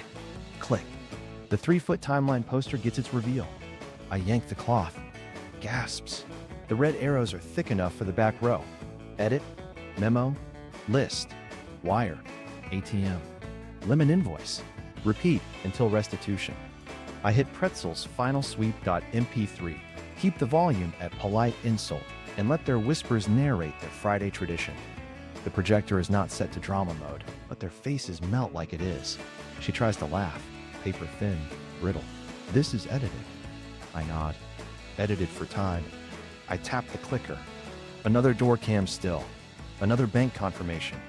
Click. The 3-foot timeline poster gets its reveal. I yank the cloth. Gasps. The red arrows are thick enough for the back row. Edit, memo, list, wire, ATM, lemon invoice. Repeat until restitution. I hit Pretzel's final sweep.mp3. Keep the volume at polite insult and let their whispers narrate their Friday tradition. The projector is not set to drama mode, but their faces melt like it is. She tries to laugh. Paper thin, brittle. This is edited. I nod. Edited for time. I tap the clicker. Another door cam still. Another bank confirmation.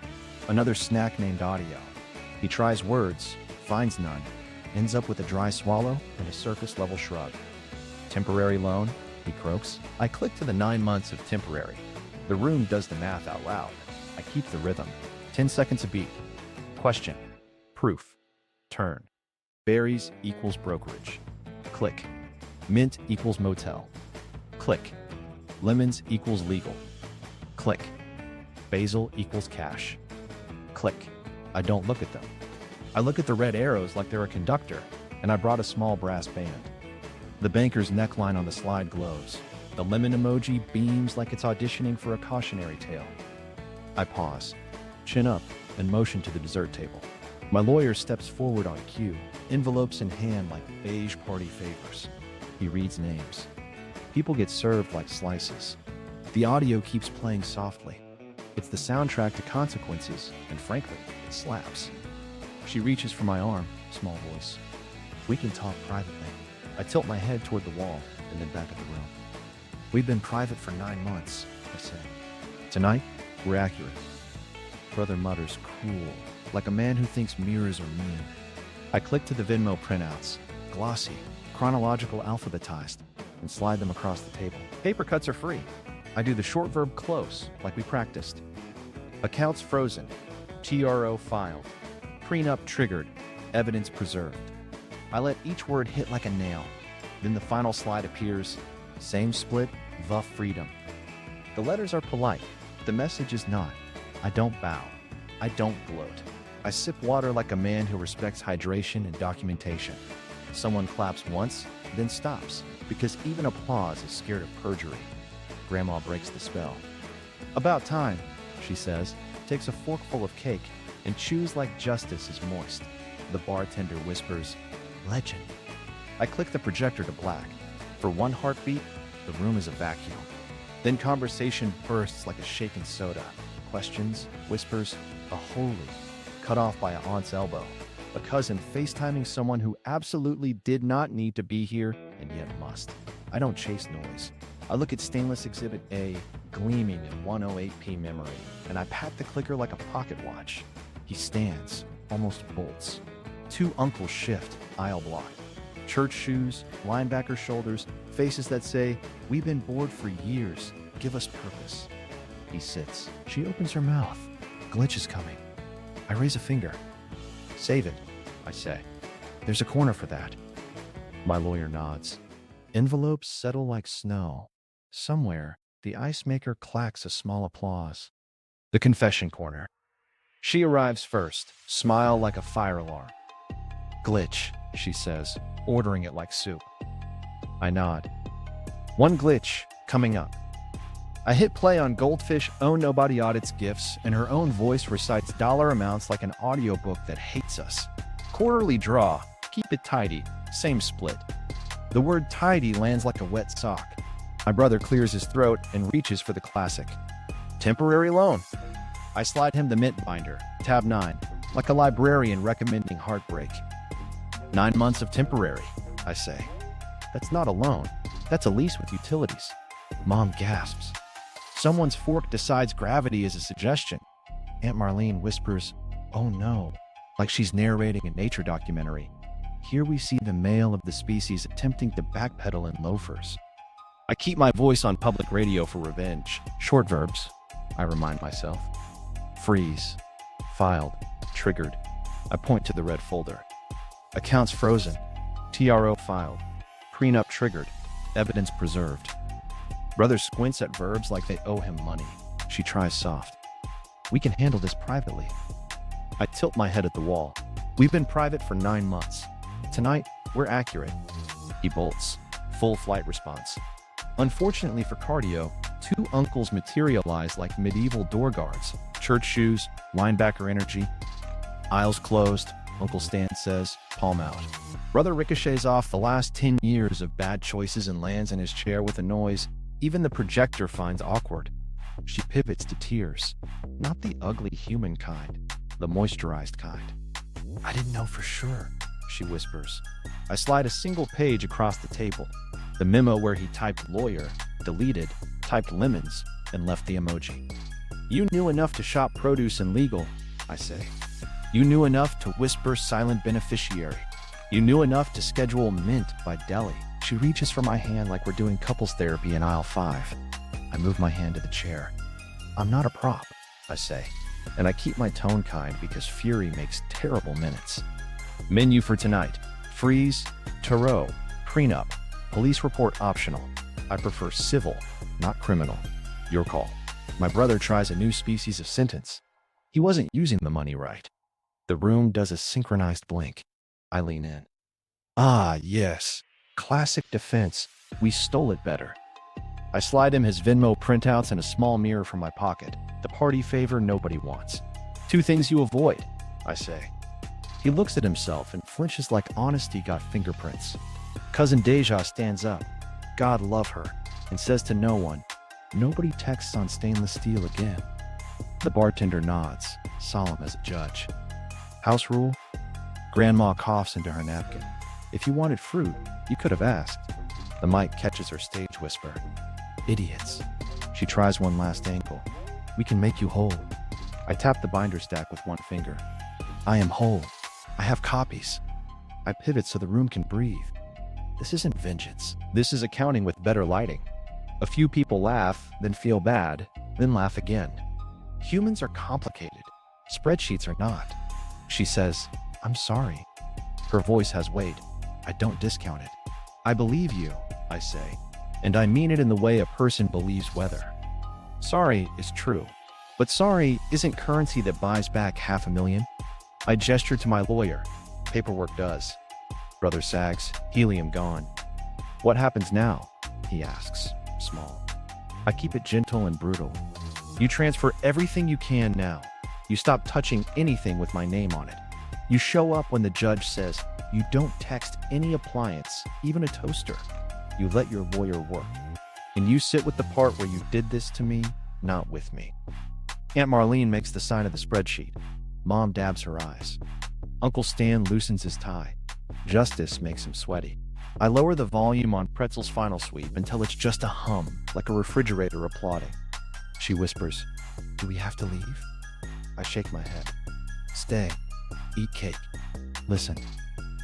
Another snack named audio. He tries words, finds none, ends up with a dry swallow and a surface-level shrug. Temporary loan, he croaks. I click to the 9 months of temporary. The room does the math out loud. I keep the rhythm. 10 seconds a beat. Question. Proof. Turn. Berries equals brokerage. Click. Mint equals motel. Click. Lemons equals legal. Click. Basil equals cash. Click. I don't look at them. I look at the red arrows like they're a conductor, and I brought a small brass band. The banker's neckline on the slide glows. The lemon emoji beams like it's auditioning for a cautionary tale. I pause, chin up, and motion to the dessert table. My lawyer steps forward on cue, envelopes in hand like beige party favors. He reads names. People get served like slices. The audio keeps playing softly. It's the soundtrack to consequences, and frankly, it slaps. She reaches for my arm, small voice. We can talk privately. I tilt my head toward the wall and then back at the room. We've been private for 9 months, I say. Tonight, we're accurate. Brother mutters cruel, like a man who thinks mirrors are mean. I click to the Venmo printouts, glossy, chronological alphabetized, and slide them across the table. Paper cuts are free. I do the short verb close, like we practiced. Accounts frozen. TRO filed. Prenup triggered. Evidence preserved. I let each word hit like a nail. Then the final slide appears. Same split, the freedom. The letters are polite. The message is not. I don't bow. I don't gloat. I sip water like a man who respects hydration and documentation. Someone claps once, then stops, because even applause is scared of perjury. Grandma breaks the spell. About time, she says, takes a forkful of cake, and chews like justice is moist. The bartender whispers, legend. I click the projector to black. For one heartbeat, the room is a vacuum. Then conversation bursts like a shaken soda. Questions, whispers, a holy, cut off by an aunt's elbow. A cousin FaceTiming someone who absolutely did not need to be here and yet must. I don't chase noise. I look at stainless exhibit A, gleaming in 108p memory, and I pat the clicker like a pocket watch. He stands, almost bolts. 2 uncles shift, aisle block. Church shoes, linebacker shoulders, faces that say, we've been bored for years, give us purpose. He sits. She opens her mouth. Glitch is coming. I raise a finger. Save it, I say. There's a corner for that. My lawyer nods. Envelopes settle like snow. Somewhere, the ice maker clacks a small applause. The confession corner. She arrives first, smile like a fire alarm. Glitch, she says, ordering it like soup. I nod. One glitch, coming up. I hit play on Goldfish Oh Nobody Audits Gifts, and her own voice recites dollar amounts like an audiobook that hates us. Quarterly draw, keep it tidy, same split. The word tidy lands like a wet sock. My brother clears his throat and reaches for the classic. Temporary loan. I slide him the mint binder, tab 9, like a librarian recommending heartbreak. 9 months of temporary, I say. That's not a loan. That's a lease with utilities. Mom gasps. Someone's fork decides gravity is a suggestion. Aunt Marlene whispers, oh no, like she's narrating a nature documentary. Here we see the male of the species attempting to backpedal in loafers. I keep my voice on public radio for revenge. Short verbs, I remind myself. Freeze. Filed. Triggered. I point to the red folder. Accounts frozen. TRO filed. Prenup triggered. Evidence preserved. Brother squints at verbs like they owe him money. She tries soft. We can handle this privately. I tilt my head at the wall. We've been private for 9 months. Tonight, we're accurate. He bolts. Full flight response. Unfortunately for cardio, 2 uncles materialize like medieval door guards. Church shoes, linebacker energy. Aisles closed, Uncle Stan says, palm out. Brother ricochets off the last 10 years of bad choices and lands in his chair with a noise even the projector finds awkward. She pivots to tears. Not the ugly human kind, the moisturized kind. I didn't know for sure, she whispers. I slide a single page across the table. The memo where he typed lawyer, deleted, typed lemons, and left the emoji. You knew enough to shop produce and legal, I say. You knew enough to whisper silent beneficiary. You knew enough to schedule mint by deli. She reaches for my hand like we're doing couples therapy in aisle 5. I move my hand to the chair. I'm not a prop, I say, and I keep my tone kind because fury makes terrible minutes. Menu for tonight: freeze, tarot, prenup, police report optional. I prefer civil, not criminal. Your call. My brother tries a new species of sentence. He wasn't using the money right. The room does a synchronized blink. I lean in. Ah, yes. Classic defense. We stole it better. I slide him his Venmo printouts and a small mirror from my pocket. The party favor nobody wants. 2 things you avoid, I say. He looks at himself and flinches like honesty got fingerprints. Cousin Deja stands up, God love her, and says to no one, nobody texts on stainless steel again. The bartender nods, solemn as a judge. House rule? Grandma coughs into her napkin. If you wanted fruit, you could have asked. The mic catches her stage whisper. Idiots. She tries one last angle. We can make you whole. I tap the binder stack with one finger. I am whole. I have copies. I pivot so the room can breathe. This isn't vengeance. This is accounting with better lighting. A few people laugh, then feel bad, then laugh again. Humans are complicated. Spreadsheets are not. She says, I'm sorry. Her voice has weight. I don't discount it. I believe you, I say, and I mean it in the way a person believes weather. Sorry is true, but sorry isn't currency that buys back $500,000. I gesture to my lawyer. Paperwork does. Brother sags, helium gone. What happens now? He asks, small. I keep it gentle and brutal. You transfer everything you can now. You stop touching anything with my name on it. You show up when the judge says, you don't text any appliance, even a toaster. You let your lawyer work. And you sit with the part where you did this to me, not with me. Aunt Marlene makes the sign of the spreadsheet. Mom dabs her eyes. Uncle Stan loosens his tie. Justice makes him sweaty. I lower the volume on Pretzel's final sweep until it's just a hum, like a refrigerator applauding. She whispers, do we have to leave? I shake my head. Stay. Eat cake. Listen.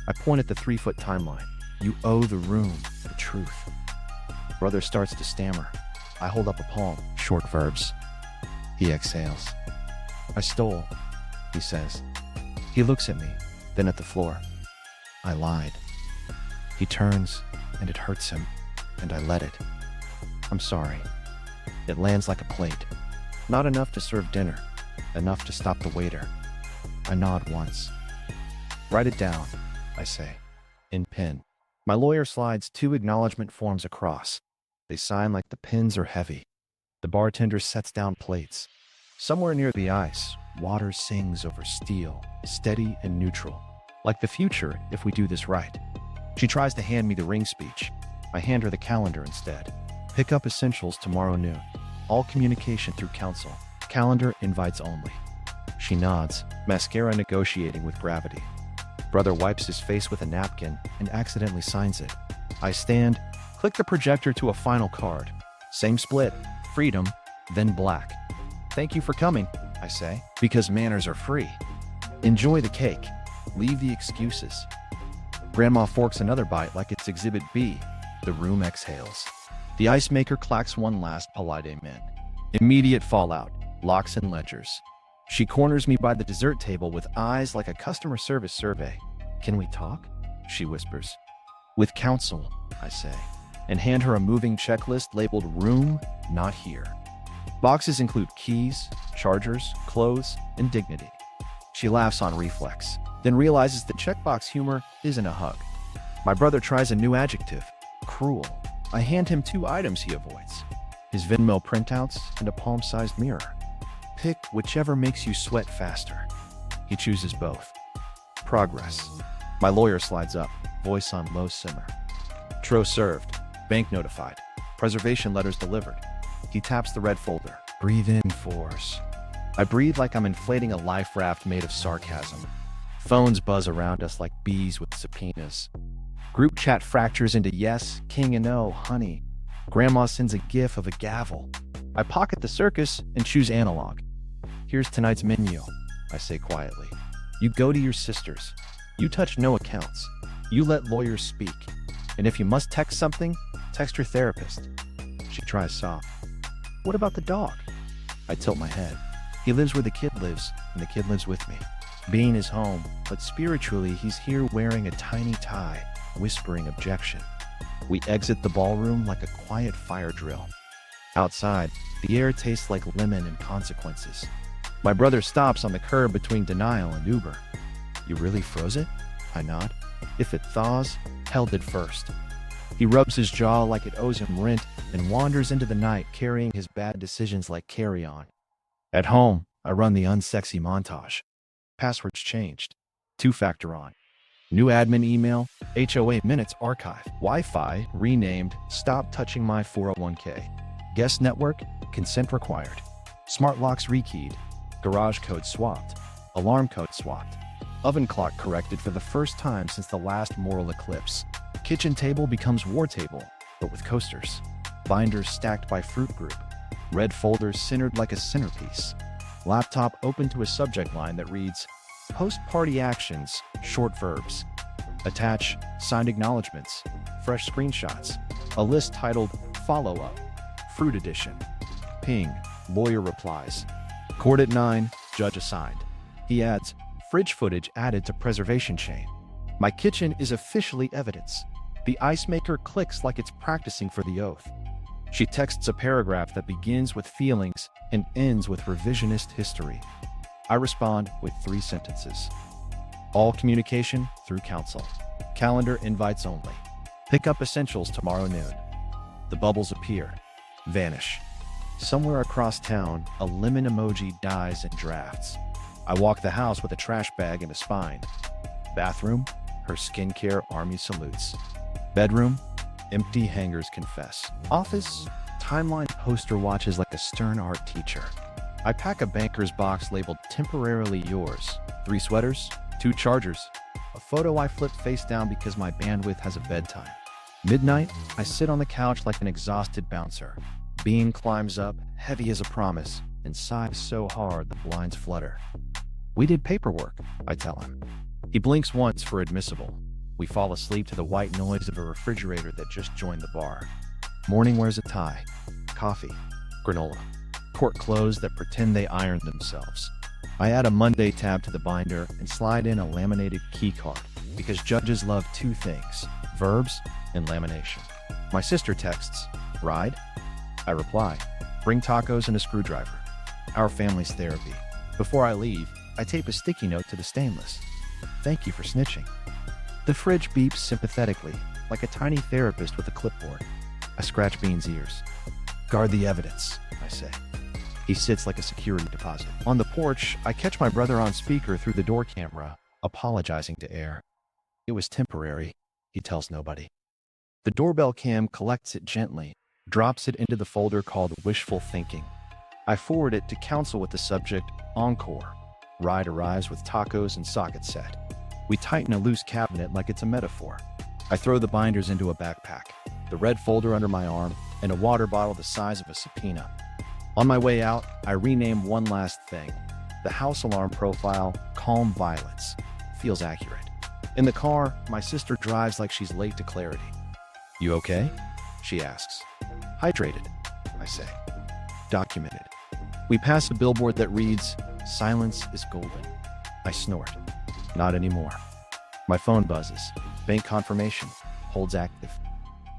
I point at the 3-foot timeline. You owe the room the truth. Brother starts to stammer. I hold up a palm. Short verbs. He exhales. I stole, he says. He looks at me, then at the floor. I lied. He turns, and it hurts him, and I let it. I'm sorry. It lands like a plate. Not enough to serve dinner, enough to stop the waiter. I nod once. Write it down, I say, in pen. My lawyer slides 2 acknowledgement forms across. They sign like the pens are heavy. The bartender sets down plates. Somewhere near the ice, water sings over steel, steady and neutral. Like the future if we do this right. She tries to hand me the ring speech. I hand her the calendar instead. Pick up essentials tomorrow noon. All communication through counsel. Calendar invites only. She nods, mascara negotiating with gravity. Brother wipes his face with a napkin and accidentally signs it. I stand, click the projector to a final card. Same split, freedom, then black. Thank you for coming, I say, because manners are free. Enjoy the cake. Leave the excuses. Grandma forks another bite like it's Exhibit B. The room exhales. The ice maker clacks one last polite amen. Immediate fallout, locks and ledgers. She corners me by the dessert table with eyes like a customer service survey. Can we talk? She whispers. With counsel, I say, and hand her a moving checklist labeled room, not here. Boxes include keys, chargers, clothes, and dignity. She laughs on reflex, then realizes that checkbox humor isn't a hug. My brother tries a new adjective, cruel. I hand him 2 items he avoids, his Venmo printouts and a palm-sized mirror. Pick whichever makes you sweat faster. He chooses both. Progress. My lawyer slides up, voice on low simmer. Tro served, bank notified, preservation letters delivered. He taps the red folder. Breathe in, force. I breathe like I'm inflating a life raft made of sarcasm. Phones buzz around us like bees with subpoenas. Group chat fractures into yes, king, and no, honey. Grandma sends a gif of a gavel. I pocket the circus and choose analog. Here's tonight's menu, I say quietly. You go to your sister's. You touch no accounts. You let lawyers speak. And if you must text something, text your therapist. She tries soft. What about the dog? I tilt my head. He lives where the kid lives, and the kid lives with me. Bean is home, but spiritually he's here wearing a tiny tie, whispering objection. We exit the ballroom like a quiet fire drill. Outside, the air tastes like lemon and consequences. My brother stops on the curb between denial and Uber. You really froze it? I nod. If it thaws, hell did first. He rubs his jaw like it owes him rent and wanders into the night carrying his bad decisions like carry-on. At home, I run the unsexy montage. Passwords changed. 2-factor on. New admin email, HOA minutes archive. Wi-Fi renamed Stop Touching My 401k. Guest network, consent required. Smart locks rekeyed. Garage code swapped. Alarm code swapped. Oven clock corrected for the first time since the last moral eclipse. Kitchen table becomes war table, but with coasters. Binders stacked by fruit group. Red folders centered like a centerpiece. Laptop open to a subject line that reads, Post-party actions, short verbs. Attach, signed acknowledgements, fresh screenshots. A list titled, Follow-up, Fruit Edition. Ping, lawyer replies. Court at 9, judge assigned. He adds, fridge footage added to preservation chain. My kitchen is officially evidence. The ice maker clicks like it's practicing for the oath. She texts a paragraph that begins with feelings and ends with revisionist history. I respond with 3 sentences. All communication through counsel. Calendar invites only. Pick up essentials tomorrow noon. The bubbles appear, vanish. Somewhere across town, a lemon emoji dies in drafts. I walk the house with a trash bag and a spine. Bathroom, her skincare army salutes. Bedroom, empty hangers confess. Office, timeline poster watches like a stern art teacher. I pack a banker's box labeled temporarily yours. 3 sweaters, 2 chargers, a photo I flip face down because my bandwidth has a bedtime. Midnight, I sit on the couch like an exhausted bouncer. Bean climbs up, heavy as a promise, and sighs so hard the blinds flutter. We did paperwork, I tell him. He blinks once for admissible. We fall asleep to the white noise of a refrigerator that just joined the bar. Morning wears a tie. Coffee. Granola. Court clothes that pretend they ironed themselves. I add a Monday tab to the binder and slide in a laminated key card because judges love 2 things, verbs and lamination. My sister texts, ride? I reply, bring tacos and a screwdriver. Our family's therapy. Before I leave, I tape a sticky note to the stainless. Thank you for snitching. The fridge beeps sympathetically, like a tiny therapist with a clipboard. I scratch Bean's ears. Guard the evidence, I say. He sits like a security deposit. On the porch, I catch my brother on speaker through the door camera, apologizing to air. It was temporary, he tells nobody. The doorbell cam collects it gently, drops it into the folder called Wishful Thinking. I forward it to counsel with the subject, Encore. Ride arrives with tacos and socket set. We tighten a loose cabinet like it's a metaphor. I throw the binders into a backpack, the red folder under my arm, and a water bottle the size of a subpoena. On my way out, I rename one last thing. The house alarm profile, Calm Violence. Feels accurate. In the car, my sister drives like she's late to clarity. You okay? She asks. Hydrated, I say. Documented. We pass a billboard that reads, Silence is golden. I snort. Not anymore. My phone buzzes. Bank confirmation. Holds active.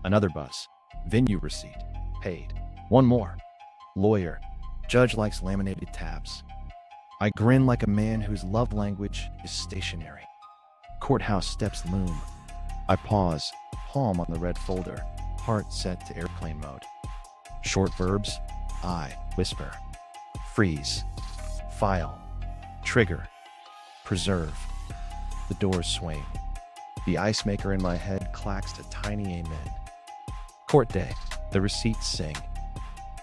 Another buzz. Venue receipt. Paid. One more. Lawyer. Judge likes laminated tabs. I grin like a man whose love language is stationary. Courthouse steps loom. I pause, palm on the red folder, heart set to airplane mode. Short verbs, I whisper. Freeze. File. Trigger. Preserve. The doors swing. The ice maker in my head clacks to tiny amen. Court day. The receipts sing.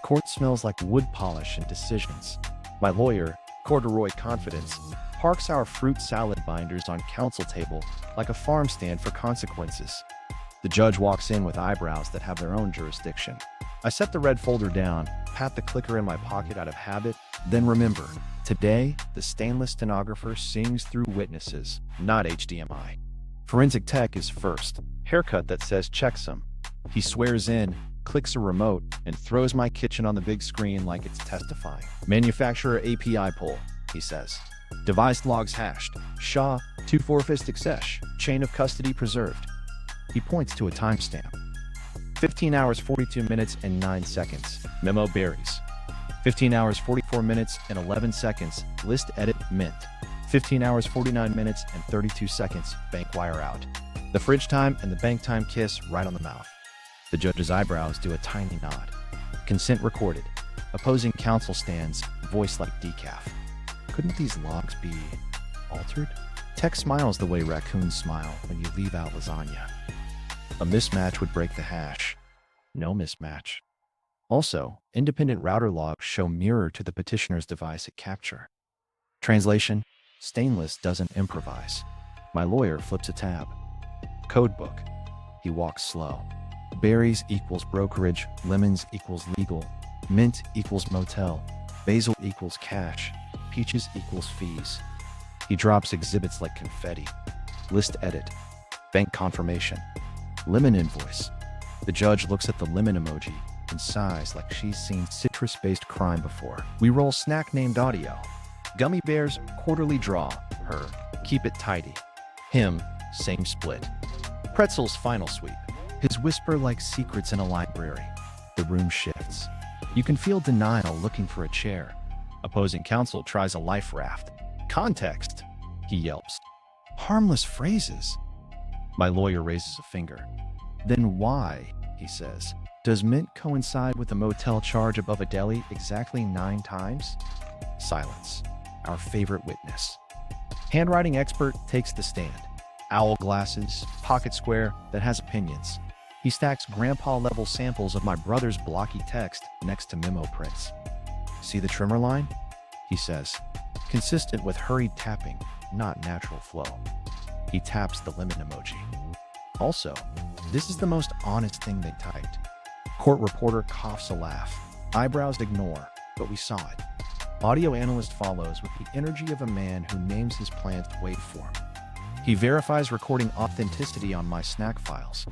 Court smells like wood polish and decisions. My lawyer, corduroy confidence, parks our fruit salad binders on counsel table like a farm stand for consequences. The judge walks in with eyebrows that have their own jurisdiction. I set the red folder down, pat the clicker in my pocket out of habit, then remember, today, the stainless stenographer sings through witnesses, not HDMI. Forensic tech is first. Haircut that says checksum. He swears in, clicks a remote, and throws my kitchen on the big screen like it's testifying. Manufacturer API pull, he says. Device logs hashed. SHA 2456. Chain of custody preserved. He points to a timestamp. 15 hours 42 minutes and 9 seconds. Memo berries. 15 hours 44 minutes and 11 seconds. List edit mint. 15 hours 49 minutes and 32 seconds. Bank wire out. The fridge time and the bank time kiss right on the mouth. The judge's eyebrows do a tiny nod. Consent recorded. Opposing counsel stands, voice like decaf. Couldn't these logs be altered? Tech smiles the way raccoons smile when you leave out lasagna. A mismatch would break the hash. No mismatch. Also, independent router logs show mirror to the petitioner's device at capture. Translation: Stainless doesn't improvise. My lawyer flips a tab. Codebook. He walks slow. Berries equals brokerage, lemons equals legal, mint equals motel, basil equals cash, peaches equals fees. He drops exhibits like confetti. List edit. Bank confirmation. Lemon invoice. The judge looks at the lemon emoji and sighs like she's seen citrus-based crime before. We roll snack named audio. Gummy bears, quarterly draw. Her, keep it tidy. Him, same split. Pretzel's final sweep. His whisper like secrets in a library. The room shifts. You can feel denial looking for a chair. Opposing counsel tries a life raft. Context, he yelps. Harmless phrases. My lawyer raises a finger. Then why, he says, does mint coincide with the motel charge above a deli exactly 9 times? Silence. Our favorite witness. Handwriting expert takes the stand. Owl glasses, pocket square that has opinions. He stacks grandpa-level samples of my brother's blocky text next to memo prints. See the trimmer line? He says, consistent with hurried tapping, not natural flow. He taps the lemon emoji. Also, this is the most honest thing they typed. Court reporter coughs a laugh. Eyebrows ignore, but we saw it. Audio analyst follows with the energy of a man who names his plans waveform. He verifies recording authenticity on my snack files.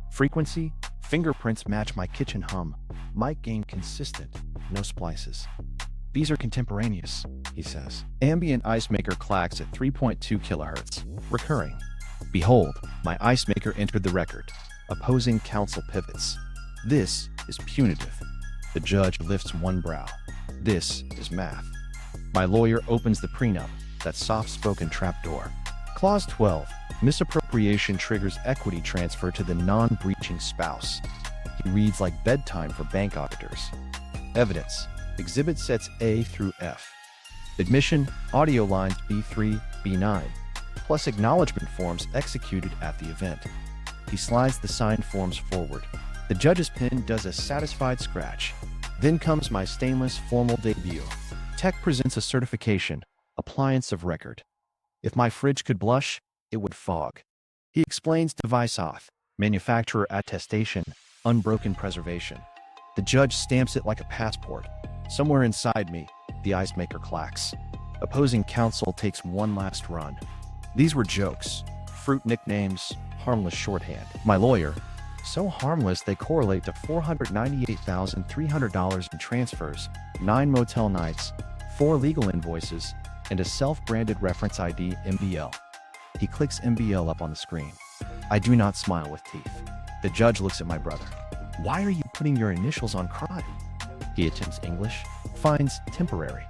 Frequency, fingerprints match my kitchen hum. Mic gain consistent, no splices. These are contemporaneous, he says. Ambient ice maker clacks at 3.2 kilohertz, recurring. Behold, my ice maker entered the record. Opposing counsel pivots. This is punitive. The judge lifts one brow. This is math. My lawyer opens the prenup, that soft-spoken trapdoor. Clause 12. Misappropriation triggers equity transfer to the non-breaching spouse. He reads like bedtime for bank auditors. Evidence. Exhibit sets A through F. Admission, audio lines B3, B9, plus acknowledgement forms executed at the event. He slides the signed forms forward. The judge's pen does a satisfied scratch. Then comes my stainless formal debut. Tech presents a certification, appliance of record. If my fridge could blush, it would fog. He explains device auth, manufacturer attestation, unbroken preservation. The judge stamps it like a passport. Somewhere inside me, the ice maker clacks. Opposing counsel takes one last run. These were jokes, fruit nicknames, harmless shorthand. My lawyer, so harmless they correlate to $498,300 in transfers, 9 motel nights, 4 legal invoices, and a self-branded reference ID MBL. He clicks MBL up on the screen. I do not smile with teeth. The judge looks at my brother. Why are you putting your initials on crime? He attempts English, finds temporary.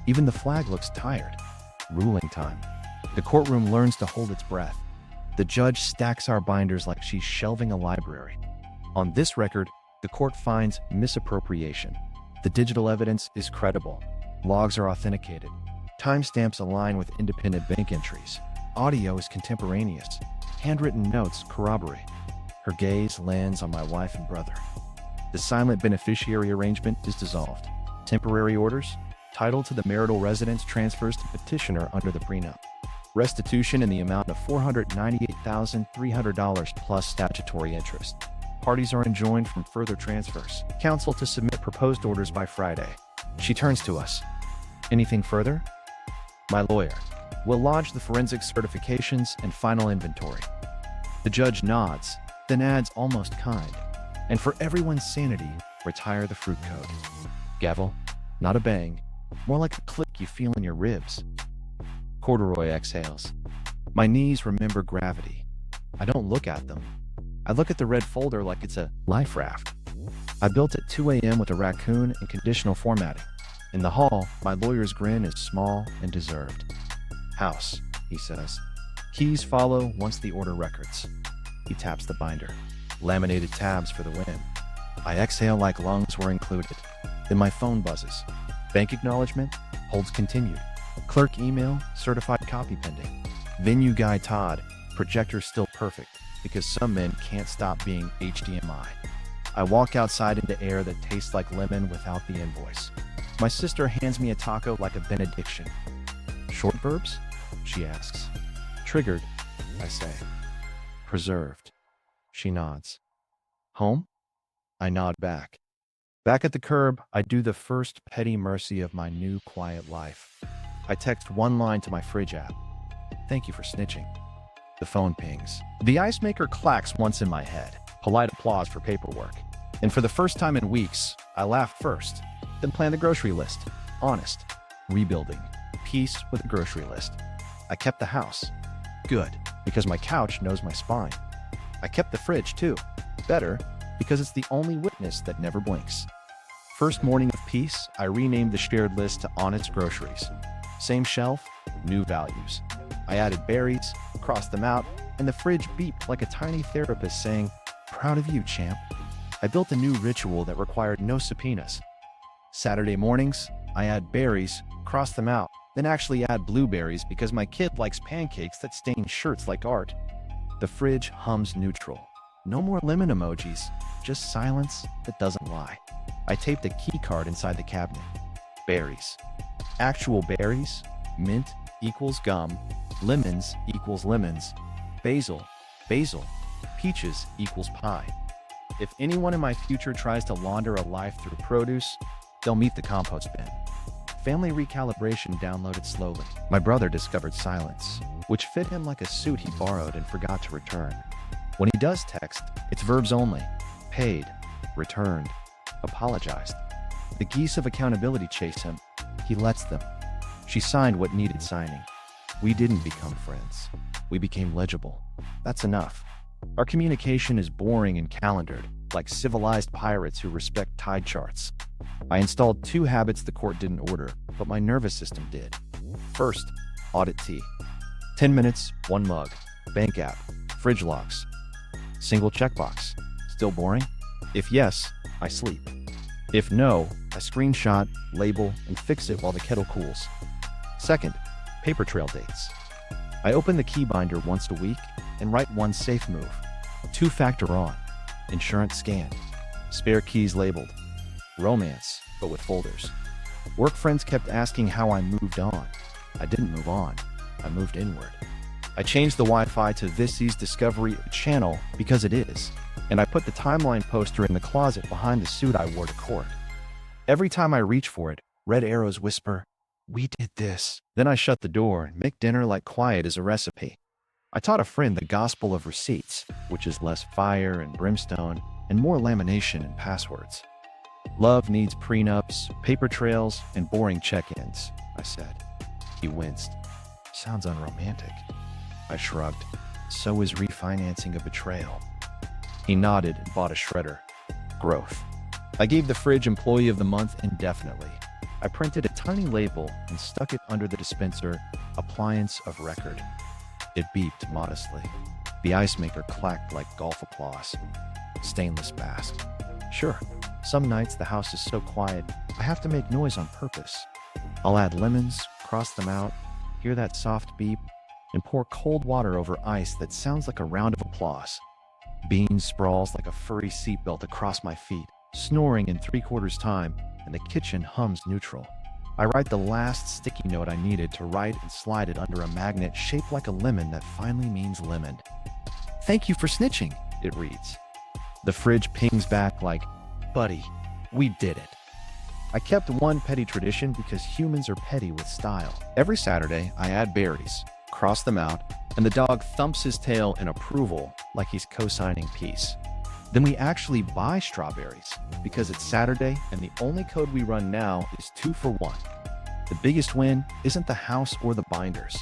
Even the flag looks tired. Ruling time. The courtroom learns to hold its breath. The judge stacks our binders like she's shelving a library. On this record, the court finds misappropriation. The digital evidence is credible. Logs are authenticated. Timestamps align with independent bank entries. Audio is contemporaneous. Handwritten notes corroborate. Her gaze lands on my wife and brother. The silent beneficiary arrangement is dissolved. Temporary orders. Title to the marital residence transfers to petitioner under the prenup. Restitution in the amount of $498,300 plus statutory interest. Parties are enjoined from further transfers. Counsel to submit proposed orders by Friday. She turns to us. Anything further? My lawyer. Will lodge the forensic certifications and final inventory. The judge nods, then adds almost kind. And for everyone's sanity, retire the fruit code. Gavel. Not a bang. More like a click you feel in your ribs. Corduroy exhales. My knees remember gravity. I don't look at them. I look at the red folder like it's a life raft. I built at 2 a.m. with a raccoon and conditional formatting. In the hall, my lawyer's grin is small and deserved. House, he says. Keys follow once the order records. He taps the binder. Laminated tabs for the win. I exhale like lungs were included. Then my phone buzzes. Bank acknowledgement, holds continued. Clerk email, certified copy pending. Venue guy Todd, projector still perfect, because some men can't stop being HDMI. I walk outside into air that tastes like lemon without the invoice. My sister hands me a taco like a benediction. Short verbs? She asks. Triggered, I say. Preserved. She nods. Home? I nod back. Back at the curb, I do the first petty mercy of my new quiet life. I text one line to my fridge app. Thank you for snitching. The phone pings. The ice maker clacks once in my head. Polite applause for paperwork. And for the first time in weeks, I laugh first, then plan the grocery list. Honest. Rebuilding. Peace with a grocery list. I kept the house. Good, because my couch knows my spine. I kept the fridge too. Better, because it's the only witness that never blinks. First morning of peace, I renamed the shared list to Honest Groceries. Same shelf, new values. I added berries, crossed them out, and the fridge beeped like a tiny therapist saying, "Proud of you, champ." I built a new ritual that required no subpoenas. Saturday mornings, I add berries, cross them out, then actually add blueberries because my kid likes pancakes that stain shirts like art. The fridge hums neutral. No more lemon emojis, just silence that doesn't lie. I taped a key card inside the cabinet. Berries. Actual berries, mint equals gum, lemons equals lemons, basil, peaches equals pie. If anyone in my future tries to launder a life through produce, they'll meet the compost bin. Family recalibration downloaded slowly. My brother discovered silence, which fit him like a suit he borrowed and forgot to return. When he does text, it's verbs only. Paid, returned, apologized. The geese of accountability chase him. He lets them. She signed what needed signing. We didn't become friends. We became legible. That's enough. Our communication is boring and calendared, like civilized pirates who respect tide charts. I installed 2 habits the court didn't order, but my nervous system did. First, audit tea. 10 minutes, 1 mug. Bank app. Fridge locks. Single checkbox. Still boring? If yes, I sleep. If no, I screenshot, label, and fix it while the kettle cools. Second, paper trail dates. I open the key binder once a week and write one safe move. 2-factor on. Insurance scan. Spare keys labeled. Romance, but with folders. Work friends kept asking how I moved on. I didn't move on. I moved inward. I changed the Wi-Fi to This Discovery Channel because it is, and I put the timeline poster in the closet behind the suit I wore to court. Every time I reach for it, red arrows whisper, "We did this." Then I shut the door and make dinner like quiet as a recipe. I taught a friend the gospel of receipts, which is less fire and brimstone and more lamination and passwords. Love needs prenups, paper trails, and boring check-ins, I said. He winced. Sounds unromantic. I shrugged. So is refinancing a betrayal. He nodded and bought a shredder. Growth. I gave the fridge Employee of the Month indefinitely. I printed a tiny label and stuck it under the dispenser, appliance of record. It beeped modestly. The ice maker clacked like golf applause. Stainless basked. Sure, some nights the house is so quiet, I have to make noise on purpose. I'll add lemons, cross them out, hear that soft beep, and pour cold water over ice that sounds like a round of applause. Bean sprawls like a furry seatbelt across my feet, snoring in 3/4 time, and the kitchen hums neutral. I write the last sticky note I needed to write and slide it under a magnet shaped like a lemon that finally means lemon. "Thank you for snitching," it reads. The fridge pings back like, "Buddy, we did it." I kept one petty tradition because humans are petty with style. Every Saturday, I add berries, cross them out, and the dog thumps his tail in approval like he's co-signing peace. Then we actually buy strawberries because it's Saturday and the only code we run now is 2 for 1. The biggest win isn't the house or the binders.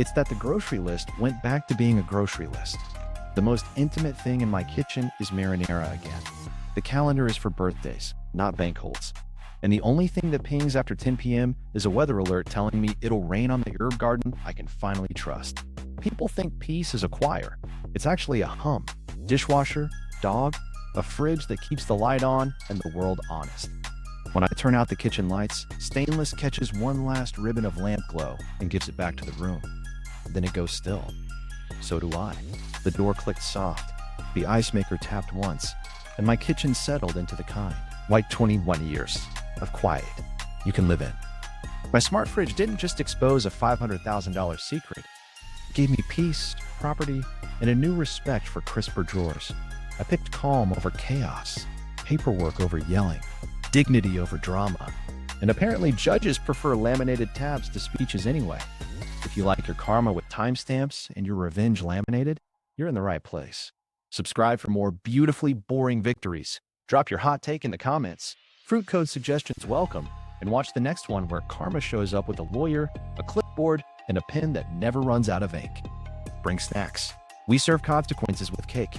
It's that the grocery list went back to being a grocery list. The most intimate thing in my kitchen is marinara again. The calendar is for birthdays, not bank holds. And the only thing that pings after 10 p.m. is a weather alert telling me it'll rain on the herb garden I can finally trust. People think peace is a choir. It's actually a hum. Dishwasher, dog, a fridge that keeps the light on, and the world honest. When I turn out the kitchen lights, stainless catches one last ribbon of lamp glow and gives it back to the room. Then it goes still. So do I. The door clicked soft. The ice maker tapped once, and my kitchen settled into the kind, white 21 years of quiet you can live in. My smart fridge didn't just expose a $500,000 secret. It gave me peace, property, and a new respect for crisper drawers. I picked calm over chaos, paperwork over yelling, dignity over drama. And apparently judges prefer laminated tabs to speeches anyway. If you like your karma with timestamps and your revenge laminated, you're in the right place. Subscribe for more beautifully boring victories. Drop your hot take in the comments. Fruit code suggestions welcome. And watch the next one where karma shows up with a lawyer, a clipboard, and a pen that never runs out of ink. Bring snacks. We serve consequences with cake.